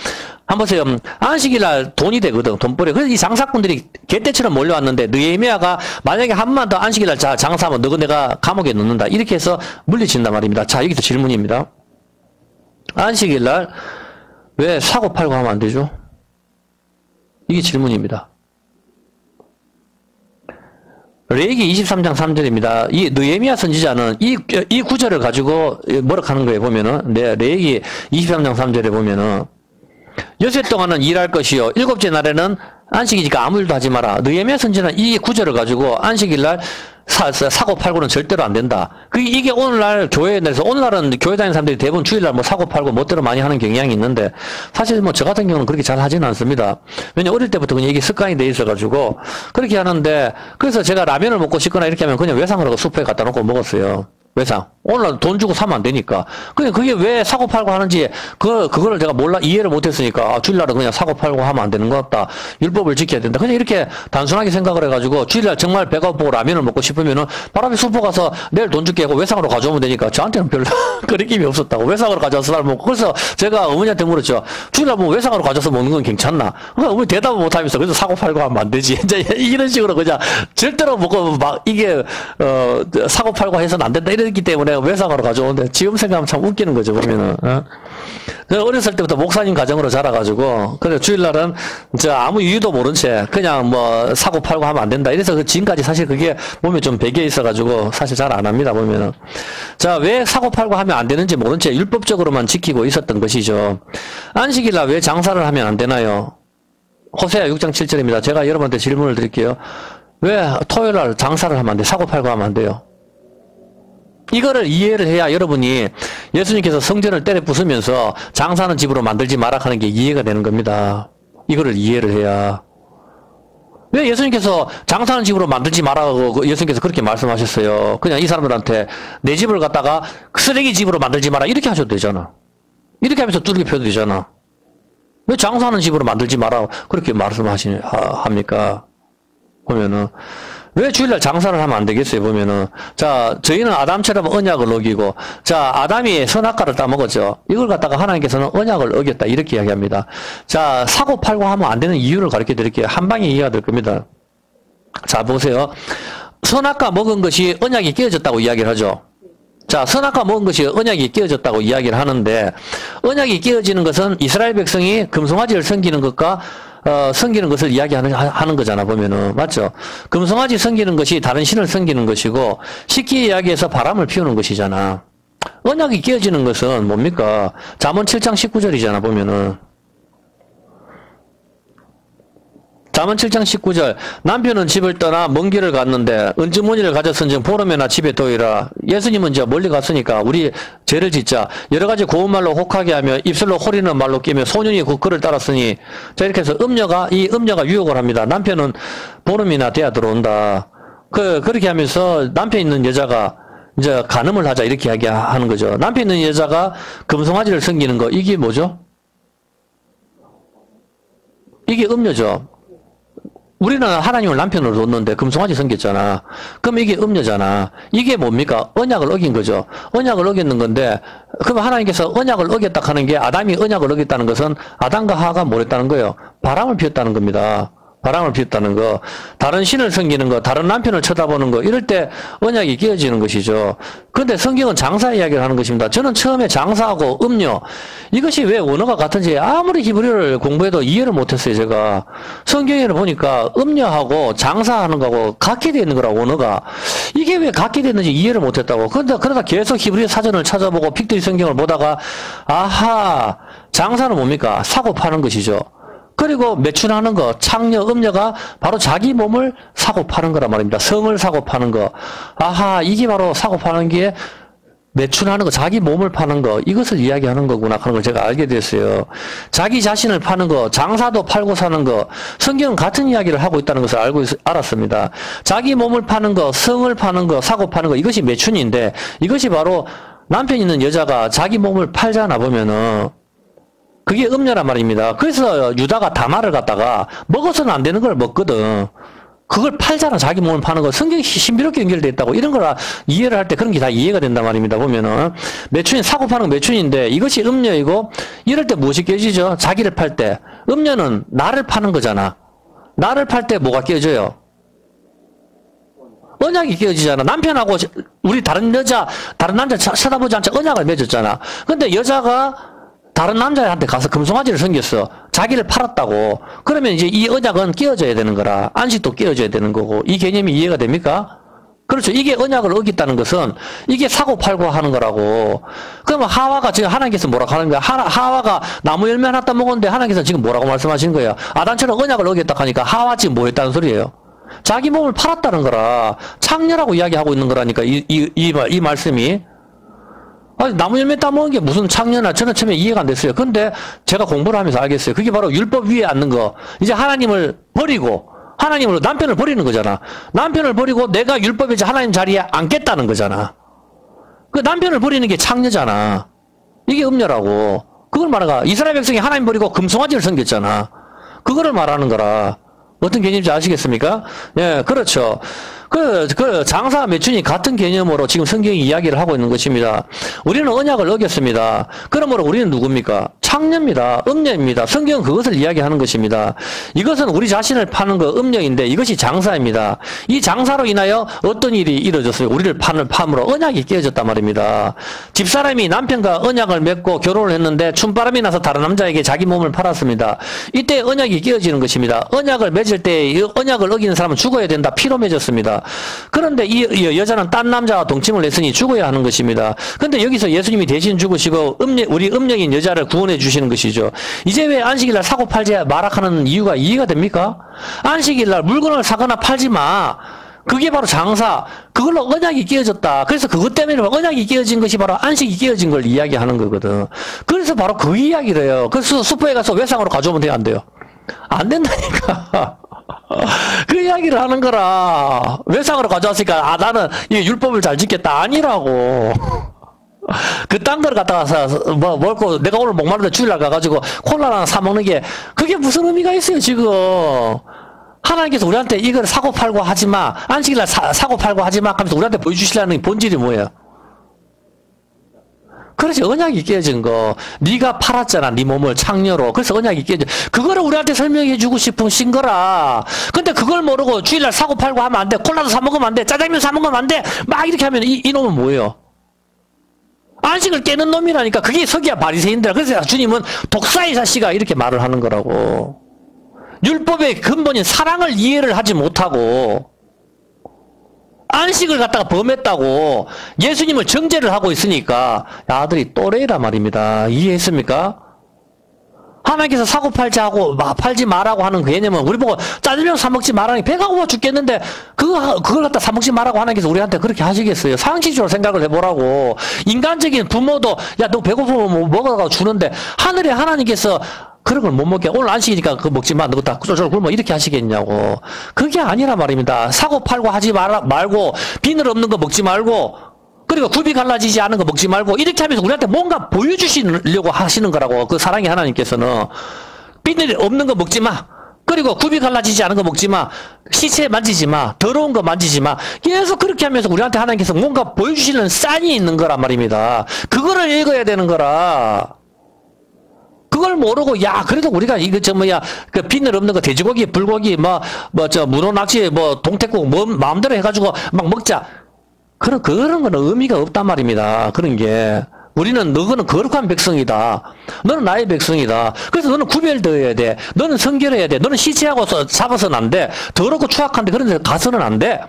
한번 보세요. 안식일날 돈이 되거든. 돈벌이. 그래서 이 장사꾼들이 개떼처럼 몰려왔는데 느헤미야가 만약에 한 번 더 안식일날 장사하면 너가 내가 감옥에 넣는다. 이렇게 해서 물리친단 말입니다. 자, 여기서 질문입니다. 안식일날 왜 사고 팔고 하면 안 되죠? 이게 질문입니다. 레위기 23장 3절입니다. 이 느헤미야 선지자는 이 구절을 가지고 뭐라 하는 거에 보면은 레위기 23장 3절에 보면은 여세 동안은 일할 것이요 일곱째 날에는 안식이니까 아무 일도 하지 마라. 느헤미야 선지자는 이 구절을 가지고 안식일날 사고 팔고는 절대로 안 된다. 이게 오늘날 교회에 대해서 오늘날은 교회 다니는 사람들이 대부분 주일날 뭐 사고 팔고 멋대로 많이 하는 경향이 있는데 사실 뭐 저 같은 경우는 그렇게 잘 하지는 않습니다. 왜냐 어릴 때부터 그냥 이게 습관이 돼 있어가지고 그렇게 하는데 그래서 제가 라면을 먹고 싶거나 이렇게 하면 그냥 외상을 하고 숲에 갖다 놓고 먹었어요. 외상. 오늘 돈 주고 사면 안 되니까. 그게 왜 사고 팔고 하는지, 그거를 제가 이해를 못 했으니까, 주일날은 그냥 사고 팔고 하면 안 되는 것 같다. 율법을 지켜야 된다. 그냥 이렇게 단순하게 생각을 해가지고, 주일날 정말 배가 고프고 라면을 먹고 싶으면은, 바람에 숲에 가서 내일 돈 줄게 하고 외상으로 가져오면 되니까, 저한테는 별로 거리낌이 없었다고. 외상으로 가져와서 날 먹고. 그래서 제가 어머니한테 물었죠. 주일날 뭐 외상으로 가져와서 먹는 건 괜찮나? 어머니 대답을 못 하면서, 그래서 사고 팔고 하면 안 되지. 이제 이런 식으로 그냥, 절대로 먹고 사고 팔고 해서는 안 된다. 이랬기 때문에 외상으로 가져오는데 지금 생각하면 참 웃기는 거죠, 보면은. 어렸을 때부터 목사님 가정으로 자라가지고, 그래, 주일날은 아무 이유도 모른 채 그냥 뭐 사고 팔고 하면 안 된다. 이래서 지금까지 사실 그게 몸에 좀 배겨 있어가지고 사실 잘 안 합니다, 보면은. 자, 왜 사고 팔고 하면 안 되는지 모른 채 율법적으로만 지키고 있었던 것이죠. 안식일날 왜 장사를 하면 안 되나요? 호세아 6장 7절입니다. 제가 여러분한테 질문을 드릴게요. 왜 토요일날 장사를 하면 안 돼? 사고 팔고 하면 안 돼요? 이거를 이해를 해야 여러분이 예수님께서 성전을 때려 부수면서 장사는 집으로 만들지 마라 하는 게 이해가 되는 겁니다. 이거를 이해를 해야. 왜 예수님께서 장사는 집으로 만들지 마라고 예수님께서 그렇게 말씀하셨어요. 그냥 이 사람들한테 내 집을 갖다가 쓰레기 집으로 만들지 마라 이렇게 하셔도 되잖아. 이렇게 하면서 두들겨 펴도 되잖아. 왜 장사하는 집으로 만들지 마라 그렇게 합니까? 보면은 왜 주일날 장사를 하면 안 되겠어요, 보면은. 자, 저희는 아담처럼 언약을 어기고, 자, 아담이 선악과를 따먹었죠. 이걸 갖다가 하나님께서는 언약을 어겼다, 이렇게 이야기합니다. 자, 사고 팔고 하면 안 되는 이유를 가르쳐 드릴게요. 한 방에 이해가 될 겁니다. 자, 보세요. 선악과 먹은 것이 언약이 깨어졌다고 이야기를 하죠. 자, 선악과 먹은 것이 언약이 깨어졌다고 이야기를 하는데, 언약이 깨어지는 것은 이스라엘 백성이 금송아지를 섬기는 것과 섬기는 것을 이야기하는 거잖아, 보면은. 맞죠? 금송아지 섬기는 것이 다른 신을 섬기는 것이고, 쉽게 이야기해서 바람을 피우는 것이잖아. 언약이 깨어지는 것은 뭡니까? 잠언 7장 19절이잖아, 보면은. 잠언 7장 19절 남편은 집을 떠나 먼 길을 갔는데 은주머니를 가졌은즉 보름에나 집에 도이라. 예수님은 이제 멀리 갔으니까 우리 죄를 짓자 여러 가지 고운 말로 혹하게 하며 입술로 호리는 말로 끼며 소년이 그 그를 따랐으니 자 이렇게 해서 이 음녀가 유혹을 합니다. 남편은 보름이나 돼야 들어온다. 그렇게 하면서 남편 있는 여자가 이제 간음을 하자 이렇게 이야기하는 거죠. 남편 있는 여자가 금송아지를 섬기는 거 이게 뭐죠? 이게 음녀죠. 우리는 하나님을 남편으로 뒀는데 금송아지 섬겼잖아. 그럼 이게 음녀잖아. 이게 뭡니까? 언약을 어긴 거죠. 언약을 어겼는 건데 그럼 하나님께서 언약을 어겼다 하는 게 아담이 언약을 어겼다는 것은 아담과 하와가 뭘 했다는 거예요? 바람을 피웠다는 겁니다. 바람을 피웠다는 거, 다른 신을 섬기는 거, 다른 남편을 쳐다보는 거, 이럴 때 언약이 깨어지는 것이죠. 그런데 성경은 장사 이야기를 하는 것입니다. 저는 처음에 장사하고 음료, 이것이 왜 언어가 같은지 아무리 히브리어를 공부해도 이해를 못했어요, 제가. 성경에 보니까 음료하고 장사하는 거하고 같게 되어 있는 거라고, 언어가. 이게 왜 같게 됐는지 이해를 못했다고. 그러다 계속 히브리어 사전을 찾아보고 픽트리 성경을 보다가, 아하, 장사는 뭡니까? 사고 파는 것이죠. 그리고 매춘하는 거, 창녀, 음녀가 바로 자기 몸을 사고 파는 거란 말입니다. 성을 사고 파는 거. 아하, 이게 바로 사고 파는 게 매춘하는 거, 자기 몸을 파는 거, 이것을 이야기하는 거구나 하는 걸 제가 알게 됐어요. 자기 자신을 파는 거, 장사도 팔고 사는 거, 성경은 같은 이야기를 하고 있다는 것을 알았습니다. 자기 몸을 파는 거, 성을 파는 거, 사고 파는 거, 이것이 매춘인데, 이것이 바로 남편 있는 여자가 자기 몸을 팔잖아 보면은, 그게 음녀란 말입니다. 그래서 유다가 다말을 갖다가 먹어서는 안 되는 걸 먹거든. 그걸 팔잖아. 자기 몸을 파는 거. 성경이 신비롭게 연결되어 있다고. 이런 걸 이해를 할 때 그런 게 다 이해가 된단 말입니다. 보면은. 매춘인, 사고 파는 거 매춘인데 이것이 음녀이고 이럴 때 무엇이 깨지죠? 자기를 팔 때. 음녀는 나를 파는 거잖아. 나를 팔 때 뭐가 깨져요? 언약이 깨어지잖아. 남편하고 우리 다른 남자 쳐다보지 않자 언약을 맺었잖아. 근데 여자가 다른 남자한테 가서 금송아지를 섬겼어. 자기를 팔았다고. 그러면 이제 이 언약은 깨어져야 되는 거라. 안식도 깨어져야 되는 거고. 이 개념이 이해가 됩니까? 그렇죠. 이게 언약을 어겼다는 것은 이게 사고 팔고 하는 거라고. 그러면 하와가 지금 하나님께서 뭐라고 하는 거야? 하와가 나무 열매 하나 따 먹었는데 하나님께서 지금 뭐라고 말씀하시는 거예요? 아담처럼 언약을 어겼다 하니까 하와 지금 뭐 했다는 소리예요? 자기 몸을 팔았다는 거라. 창녀라고 이야기하고 있는 거라니까. 이 말씀이. 아니, 나무 열매 따먹은 게 무슨 창녀나 저는 처음에 이해가 안 됐어요. 근데 제가 공부를 하면서 알겠어요. 그게 바로 율법 위에 앉는 거. 이제 하나님을 버리고, 남편을 버리는 거잖아. 남편을 버리고 내가 율법의 하나님 자리에 앉겠다는 거잖아. 그 남편을 버리는 게 창녀잖아. 이게 음녀라고. 그걸 말하가. 이스라엘 백성이 하나님 버리고 금송아지를 섬겼잖아. 그거를 말하는 거라. 어떤 개념인지 아시겠습니까? 예, 그렇죠. 장사 매춘이 같은 개념으로 지금 성경이 이야기를 하고 있는 것입니다. 우리는 언약을 어겼습니다. 그러므로 우리는 누굽니까? 창녀입니다. 음녀입니다. 성경은 그것을 이야기하는 것입니다. 이것은 우리 자신을 파는 거 음녀인데 이것이 장사입니다. 이 장사로 인하여 어떤 일이 이루어졌어요? 우리를 팜으로 언약이 깨어졌단 말입니다. 집사람이 남편과 언약을 맺고 결혼을 했는데 춤바람이 나서 다른 남자에게 자기 몸을 팔았습니다. 이때 언약이 깨어지는 것입니다. 언약을 맺을 때 언약을 어기는 사람은 죽어야 된다. 피로 맺었습니다. 그런데 이 여자는 딴 남자와 동침을 했으니 죽어야 하는 것입니다. 그런데 여기서 예수님이 대신 죽으시고 우리 음녀인 여자를 구원해 주시는 것이죠. 이제 왜 안식일날 사고 팔지 마라하는 이유가 이해가 됩니까? 안식일날 물건을 사거나 팔지 마. 그게 바로 장사. 그걸로 언약이 깨어졌다. 그래서 그것 때문에 언약이 깨어진 것이 바로 안식이 깨어진 걸 이야기하는 거거든. 그래서 바로 그 이야기를 해요. 그래서 슈퍼에 가서 외상으로 가져오면 돼요? 안 돼요? 안 된다니까. 그 이야기를 하는 거라. 외상으로 가져왔으니까 나는 이 율법을 잘 지켰다. 아니라고. 그딴 걸 갖다가 먹고 내가 오늘 목마른데 주일날 가가지고 콜라 하나 사 먹는 게 그게 무슨 의미가 있어요 지금. 하나님께서 우리한테 이걸 사고 팔고 하지마, 안식일날 사고 팔고 하지마 하면서 우리한테 보여주시려는 본질이 뭐예요? 그렇지. 언약이 깨진 거. 네가 팔았잖아. 네 몸을 창녀로. 그래서 언약이 깨져. 그거를 우리한테 설명해 주고 싶으신 거라. 근데 그걸 모르고 주일날 사고 팔고 하면 안 돼. 콜라도 사 먹으면 안 돼. 짜장면 사 먹으면 안 돼. 막 이렇게 하면 이 놈은 뭐예요? 안식을 깨는 놈이라니까. 그게 서기야 바리새인들. 그래서 주님은 독사의 자식아 이렇게 말을 하는 거라고. 율법의 근본인 사랑을 이해를 하지 못하고 안식을 갖다가 범했다고 예수님을 정죄를 하고 있으니까 아들이 또래라 말입니다. 이해했습니까? 하나님께서 사고 팔지 하고, 팔지 말라고 하는 개념은 우리 보고 짜장면 사먹지 말라니 배가 고파 죽겠는데, 그걸 갖다 사먹지 말라고 하나님께서 우리한테 그렇게 하시겠어요? 상식적으로 생각을 해보라고. 인간적인 부모도, 야, 너 배고프면 뭐 먹어가지고 주는데, 하늘에 하나님께서 그런 걸 못 먹게, 오늘 안식이니까 그거 먹지 마. 너 다 쫄쫄 굶어. 이렇게 하시겠냐고. 그게 아니라 말입니다. 사고 팔고 하지 말고, 비늘 없는 거 먹지 말고, 그리고 굽이 갈라지지 않은 거 먹지 말고 이렇게 하면서 우리한테 뭔가 보여주시려고 하시는 거라고. 그 사랑의 하나님께서는 비늘이 없는 거 먹지 마. 그리고 굽이 갈라지지 않은 거 먹지 마. 시체 만지지 마. 더러운 거 만지지 마. 계속 그렇게 하면서 우리한테 하나님께서 뭔가 보여주시는 사인이 있는 거란 말입니다. 그거를 읽어야 되는 거라. 그걸 모르고, 야, 그래도 우리가 이거 그 비늘 없는 거 돼지고기, 불고기, 문어 낚시, 동태국, 마음대로 해가지고 막 먹자. 그런 거는 의미가 없단 말입니다. 그런 게. 우리는 너는 거룩한 백성이다. 너는 나의 백성이다. 그래서 너는 구별되어야 돼. 너는 성결해야 돼. 너는 시체하고 잡아서는 안 돼. 더럽고 추악한데 그런 데 가서는 안 돼.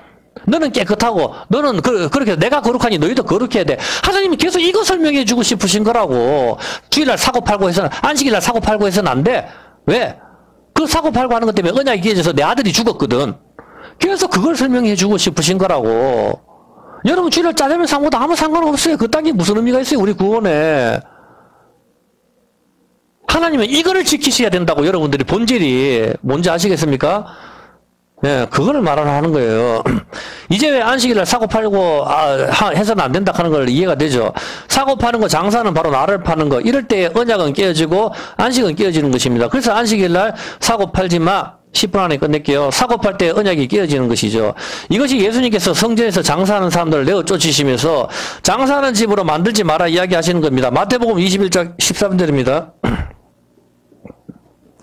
너는 깨끗하고, 너는 그렇게 내가 거룩하니 너희도 거룩해야 돼. 하나님이 계속 이거 설명해 주고 싶으신 거라고. 주일날 사고 팔고 해서는, 안식일날 사고 팔고 해서는 안 돼. 왜? 그 사고 팔고 하는 것 때문에 언약이 깨져서 내 아들이 죽었거든. 그래서 그걸 설명해 주고 싶으신 거라고. 여러분 주일날 짜장면 사 먹어도 아무 상관없어요. 그 땅에 무슨 의미가 있어요. 우리 구원에. 하나님은 이거를 지키셔야 된다고. 여러분들이 본질이 뭔지 아시겠습니까? 네, 그거를 말하는 거예요. 이제 왜 안식일날 사고 팔고 해서는 안 된다 하는 걸 이해가 되죠. 사고 파는 거, 장사는 바로 나를 파는 거. 이럴 때 언약은 깨어지고 안식은 깨어지는 것입니다. 그래서 안식일날 사고 팔지 마. 10분 안에 끝낼게요. 사고 팔 때 언약이 깨어지는 것이죠. 이것이 예수님께서 성전에서 장사하는 사람들을 내어 쫓으시면서 장사하는 집으로 만들지 마라 이야기하시는 겁니다. 마태복음 21장 13절입니다.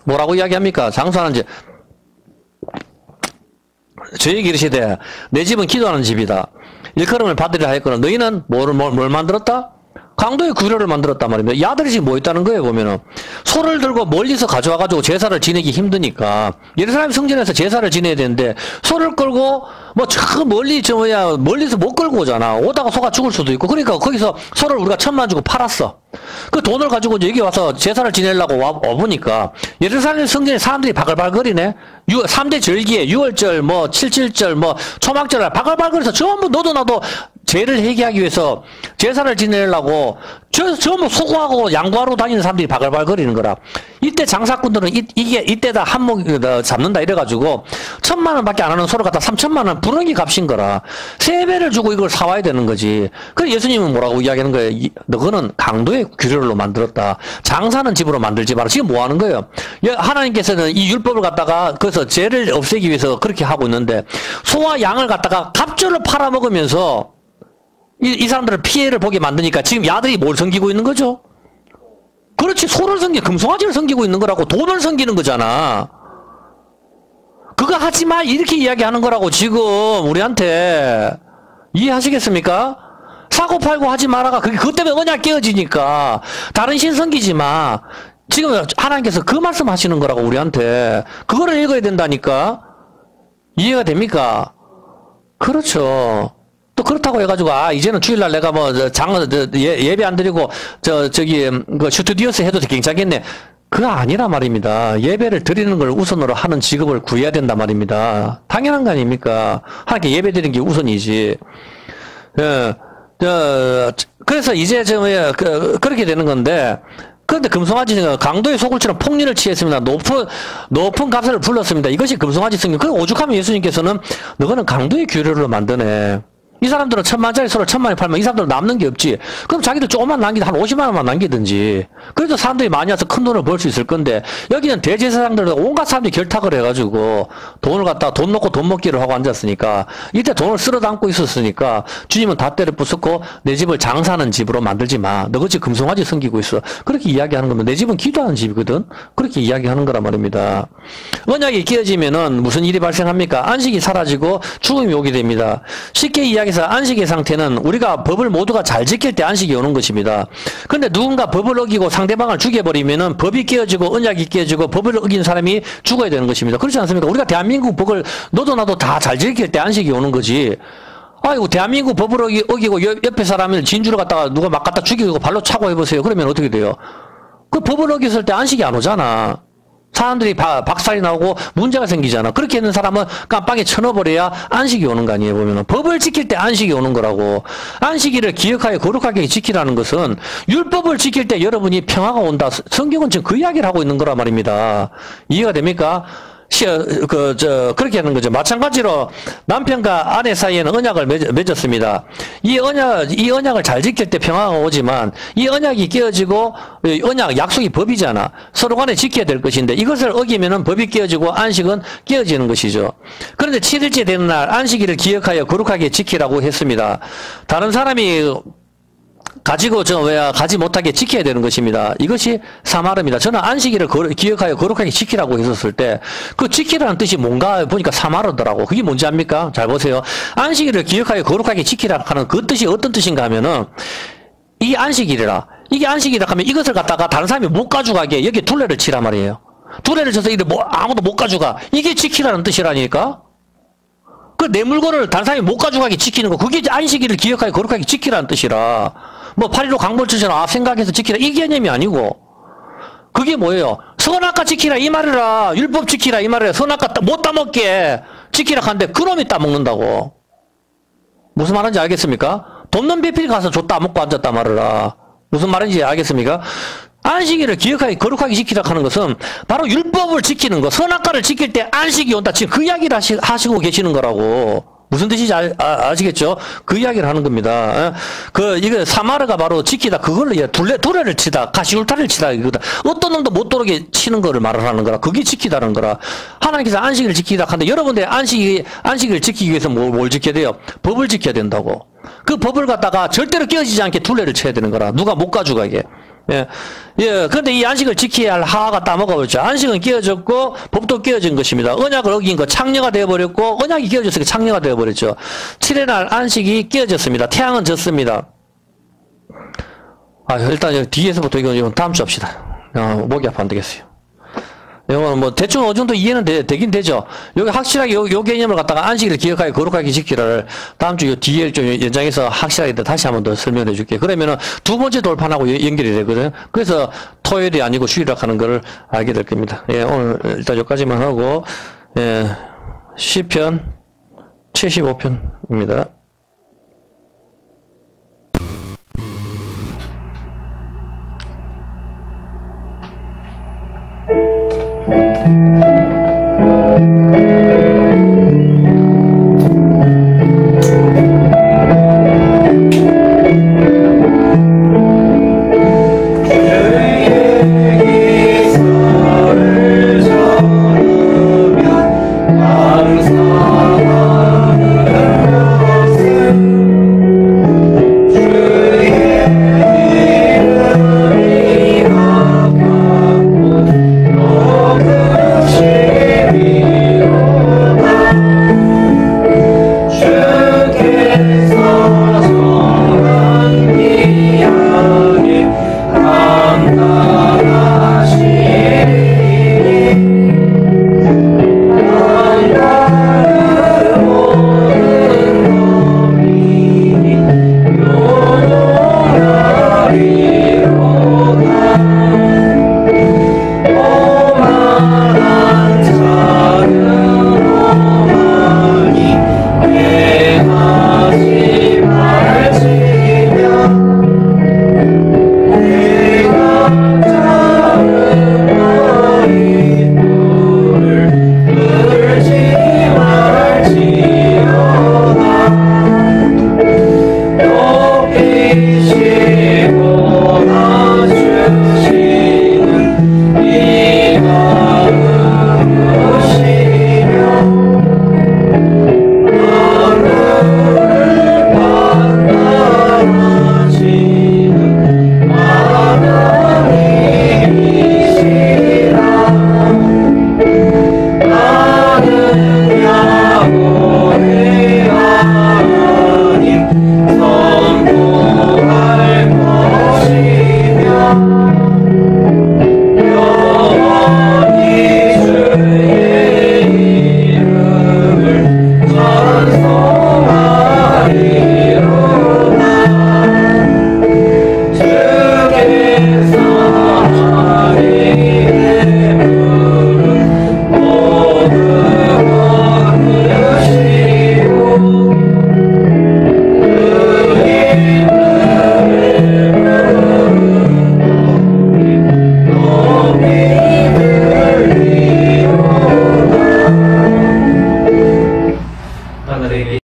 뭐라고 이야기합니까? 장사하는 집. 저에게 이르시되 내 집은 기도하는 집이다. 일컬음을 받으리라 하였거늘 너희는 뭘 만들었다? 강도의 구려를 만들었단 말입니다. 이 아들이 지금 뭐 있다는 거예요, 보면은. 소를 들고 멀리서 가져와가지고 제사를 지내기 힘드니까. 예루살렘 성전에서 제사를 지내야 되는데, 소를 끌고, 저 멀리서 못 끌고 오잖아. 오다가 소가 죽을 수도 있고. 그러니까 거기서 소를 우리가 1,000만 주고 팔았어. 그 돈을 가지고 여기 와서 제사를 지내려고 와보니까, 예루살렘 성전에 사람들이 바글바글거리네? 3대 절기에 6월절, 7.7절, 초막절, 바글바글거려서 전부 너도 나도 죄를 회개하기 위해서 제사를 지내려고 전부 소구하고 양구하러 다니는 사람들이 바글바글거리는 거라. 이때 장사꾼들은 이때다 한몫 잡는다 이래가지고 1,000만 원밖에 안 하는 소를 갖다 3,000만 원 부르기 값인 거라. 3배를 주고 이걸 사와야 되는 거지. 그래서 예수님은 뭐라고 이야기하는 거예요? 너거는 강도의 규례로 만들었다. 장사는 집으로 만들지 마라. 지금 뭐 하는 거예요? 하나님께서는 이 율법을 갖다가 그래서 죄를 없애기 위해서 그렇게 하고 있는데 소와 양을 갖다가 갑절로 팔아먹으면서 이 사람들은 피해를 보게 만드니까 지금 야들이 뭘 섬기고 있는 거죠? 그렇지, 소를 금송아지를 섬기고 있는 거라고. 돈을 섬기는 거잖아. 그거 하지 마 이렇게 이야기하는 거라고 지금 우리한테. 이해하시겠습니까? 사고 팔고 하지 마라가 그것 때문에 언약 깨어지니까. 다른 신 섬기지 마. 지금 하나님께서 그 말씀 하시는 거라고 우리한테. 그거를 읽어야 된다니까. 이해가 됩니까? 그렇죠. 또 그렇다고 해가지고 이제는 주일날 내가 예배 안 드리고 슈투디오스 해도 괜찮겠네. 그거 아니라 말입니다. 예배를 드리는 걸 우선으로 하는 직업을 구해야 된단 말입니다. 당연한 거 아닙니까? 하나님께 예배 드리는 게 우선이지. 그래서 이제 그렇게 되는 건데. 그런데 금송아지는 강도의 소굴처럼 폭리를 취했습니다. 높은 값을 불렀습니다. 이것이 금송아지 성경. 그 오죽하면 예수님께서는 너는 강도의 규례로 만드네. 이 사람들은 1,000만짜리 소를 1,000만에 팔면 이 사람들은 남는 게 없지. 그럼 자기들 조금만 남기든 한 50만 원만 남기든지. 그래도 사람들이 많이 와서 큰 돈을 벌 수 있을 건데 여기는 대제사장들도 온갖 사람들이 결탁을 해가지고 돈을 갖다가 돈 놓고 돈 먹기를 하고 앉았으니까 이때 돈을 쓸어 담고 있었으니까 주님은 다 때려 부수고 내 집을 장사하는 집으로 만들지 마. 너같이 금송아지 섬기고 있어. 그렇게 이야기하는 거면 내 집은 기도하는 집이거든. 그렇게 이야기하는 거란 말입니다. 언약이 깨어지면은 무슨 일이 발생합니까? 안식이 사라지고 죽음이 오게 됩니다. 쉽게 이야기해서 안식의 상태는 우리가 법을 모두가 잘 지킬 때 안식이 오는 것입니다. 그런데 누군가 법을 어기고 상대방을 죽여버리면은 법이 깨어지고 언약이 깨어지고 법을 어긴 사람이 죽어야 되는 것입니다. 그렇지 않습니까? 우리가 대한민국 법을 너도 나도 다 잘 지킬 때 안식이 오는 거지. 아이고 대한민국 법을 어기고 옆에 사람을 진주를 갖다가 누가 막 갖다 죽이고 발로 차고 해보세요. 그러면 어떻게 돼요? 그 법을 어겼을 때 안식이 안 오잖아. 사람들이 박살이 나오고 문제가 생기잖아. 그렇게 있는 사람은 깜빡이 쳐넣어버려야 안식이 오는 거 아니에요, 보면은. 법을 지킬 때 안식이 오는 거라고. 안식일을 기억하여 거룩하게 지키라는 것은 율법을 지킬 때 여러분이 평화가 온다. 성경은 지금 그 이야기를 하고 있는 거란 말입니다. 이해가 됩니까? 그렇게 하는 거죠. 마찬가지로 남편과 아내 사이에는 언약을 맺었습니다. 이 언약을 잘 지킬 때 평화가 오지만, 이 언약이 깨어지고, 약속이 법이잖아. 서로 간에 지켜야 될 것인데, 이것을 어기면은 법이 깨어지고, 안식은 깨어지는 것이죠. 그런데 7일째 되는 날, 안식일을 기억하여 거룩하게 지키라고 했습니다. 다른 사람이 가지 못하게 지켜야 되는 것입니다. 이것이 사마르입니다. 저는 안식일을 기억하여 거룩하게 지키라고 했었을 때, 그 지키라는 뜻이 뭔가 보니까 사마르더라고. 그게 뭔지 압니까? 잘 보세요. 안식일을 기억하여 거룩하게 지키라 하는 그 뜻이 어떤 뜻인가 하면은, 이게 안식일이라. 이게 안식일이라 하면 이것을 갖다가 다른 사람이 못 가져가게 여기 둘레를 치란 말이에요. 둘레를 쳐서 아무도 못 가져가. 이게 지키라는 뜻이라니까? 그 내 물건을 다른 사람이 못 가져가게 지키는 거, 그게 안식일을 기억하여 거룩하게 지키라는 뜻이라. 8.15 강보처럼 생각해서 지키라, 이 개념이 아니고, 그게 뭐예요? 선악과 지키라 이 말이라, 율법 지키라 이 말이라, 선악과 못 따먹게 지키라 하는데 그놈이 따먹는다고. 무슨 말인지 알겠습니까? 돕는 배필 가서 줘 따먹고 앉았다 말이라. 무슨 말인지 알겠습니까? 안식일을 기억하게 거룩하게 지키라 하는 것은 바로 율법을 지키는 거, 선악과를 지킬 때 안식이 온다. 지금 그 이야기를 하시고 계시는 거라고. 무슨 뜻인지 아시겠죠? 그 이야기를 하는 겁니다. 이거 사마르가 바로 지키다, 그걸로 둘레를 치다, 가시울타리를 치다, 이거다. 어떤 놈도 못 들어오게 치는 거를 말을 하는 거라. 그게 지키다는 거라. 하나님께서 안식일을 지키다 하는데 여러분들 안식일을 지키기 위해서 뭘 지켜야 돼요? 법을 지켜야 된다고. 그 법을 갖다가 절대로 깨어지지 않게 둘레를 쳐야 되는 거라. 누가 못 가져가게. 예. 그런데 이 안식을 지켜야 할 하하가 따먹어버렸죠. 안식은 깨어졌고, 법도 깨어진 것입니다. 언약을 어긴 거 창녀가 되어버렸고, 언약이 깨어졌으니까 창녀가 되어버렸죠. 7일 날 안식이 깨어졌습니다. 태양은 졌습니다. 일단 뒤에서부터 이건 다음 주 합시다. 목이 아파 안 되겠어요. 이거는 대충 어느 정도 이해는 되긴 되죠. 여기 확실하게 요 개념을 갖다가 안식일을 기억하여 거룩하게 지키라를 다음 주 뒤에 좀 연장해서 확실하게 다시 한번 더 설명해 줄게요. 그러면은 두 번째 돌판하고 연결이 되거든요. 그래서 토요일이 아니고 주일이라 하는 거를 알게 될 겁니다. 오늘 일단 여기까지만 하고, 시편 75편입니다. 항상 하늘에게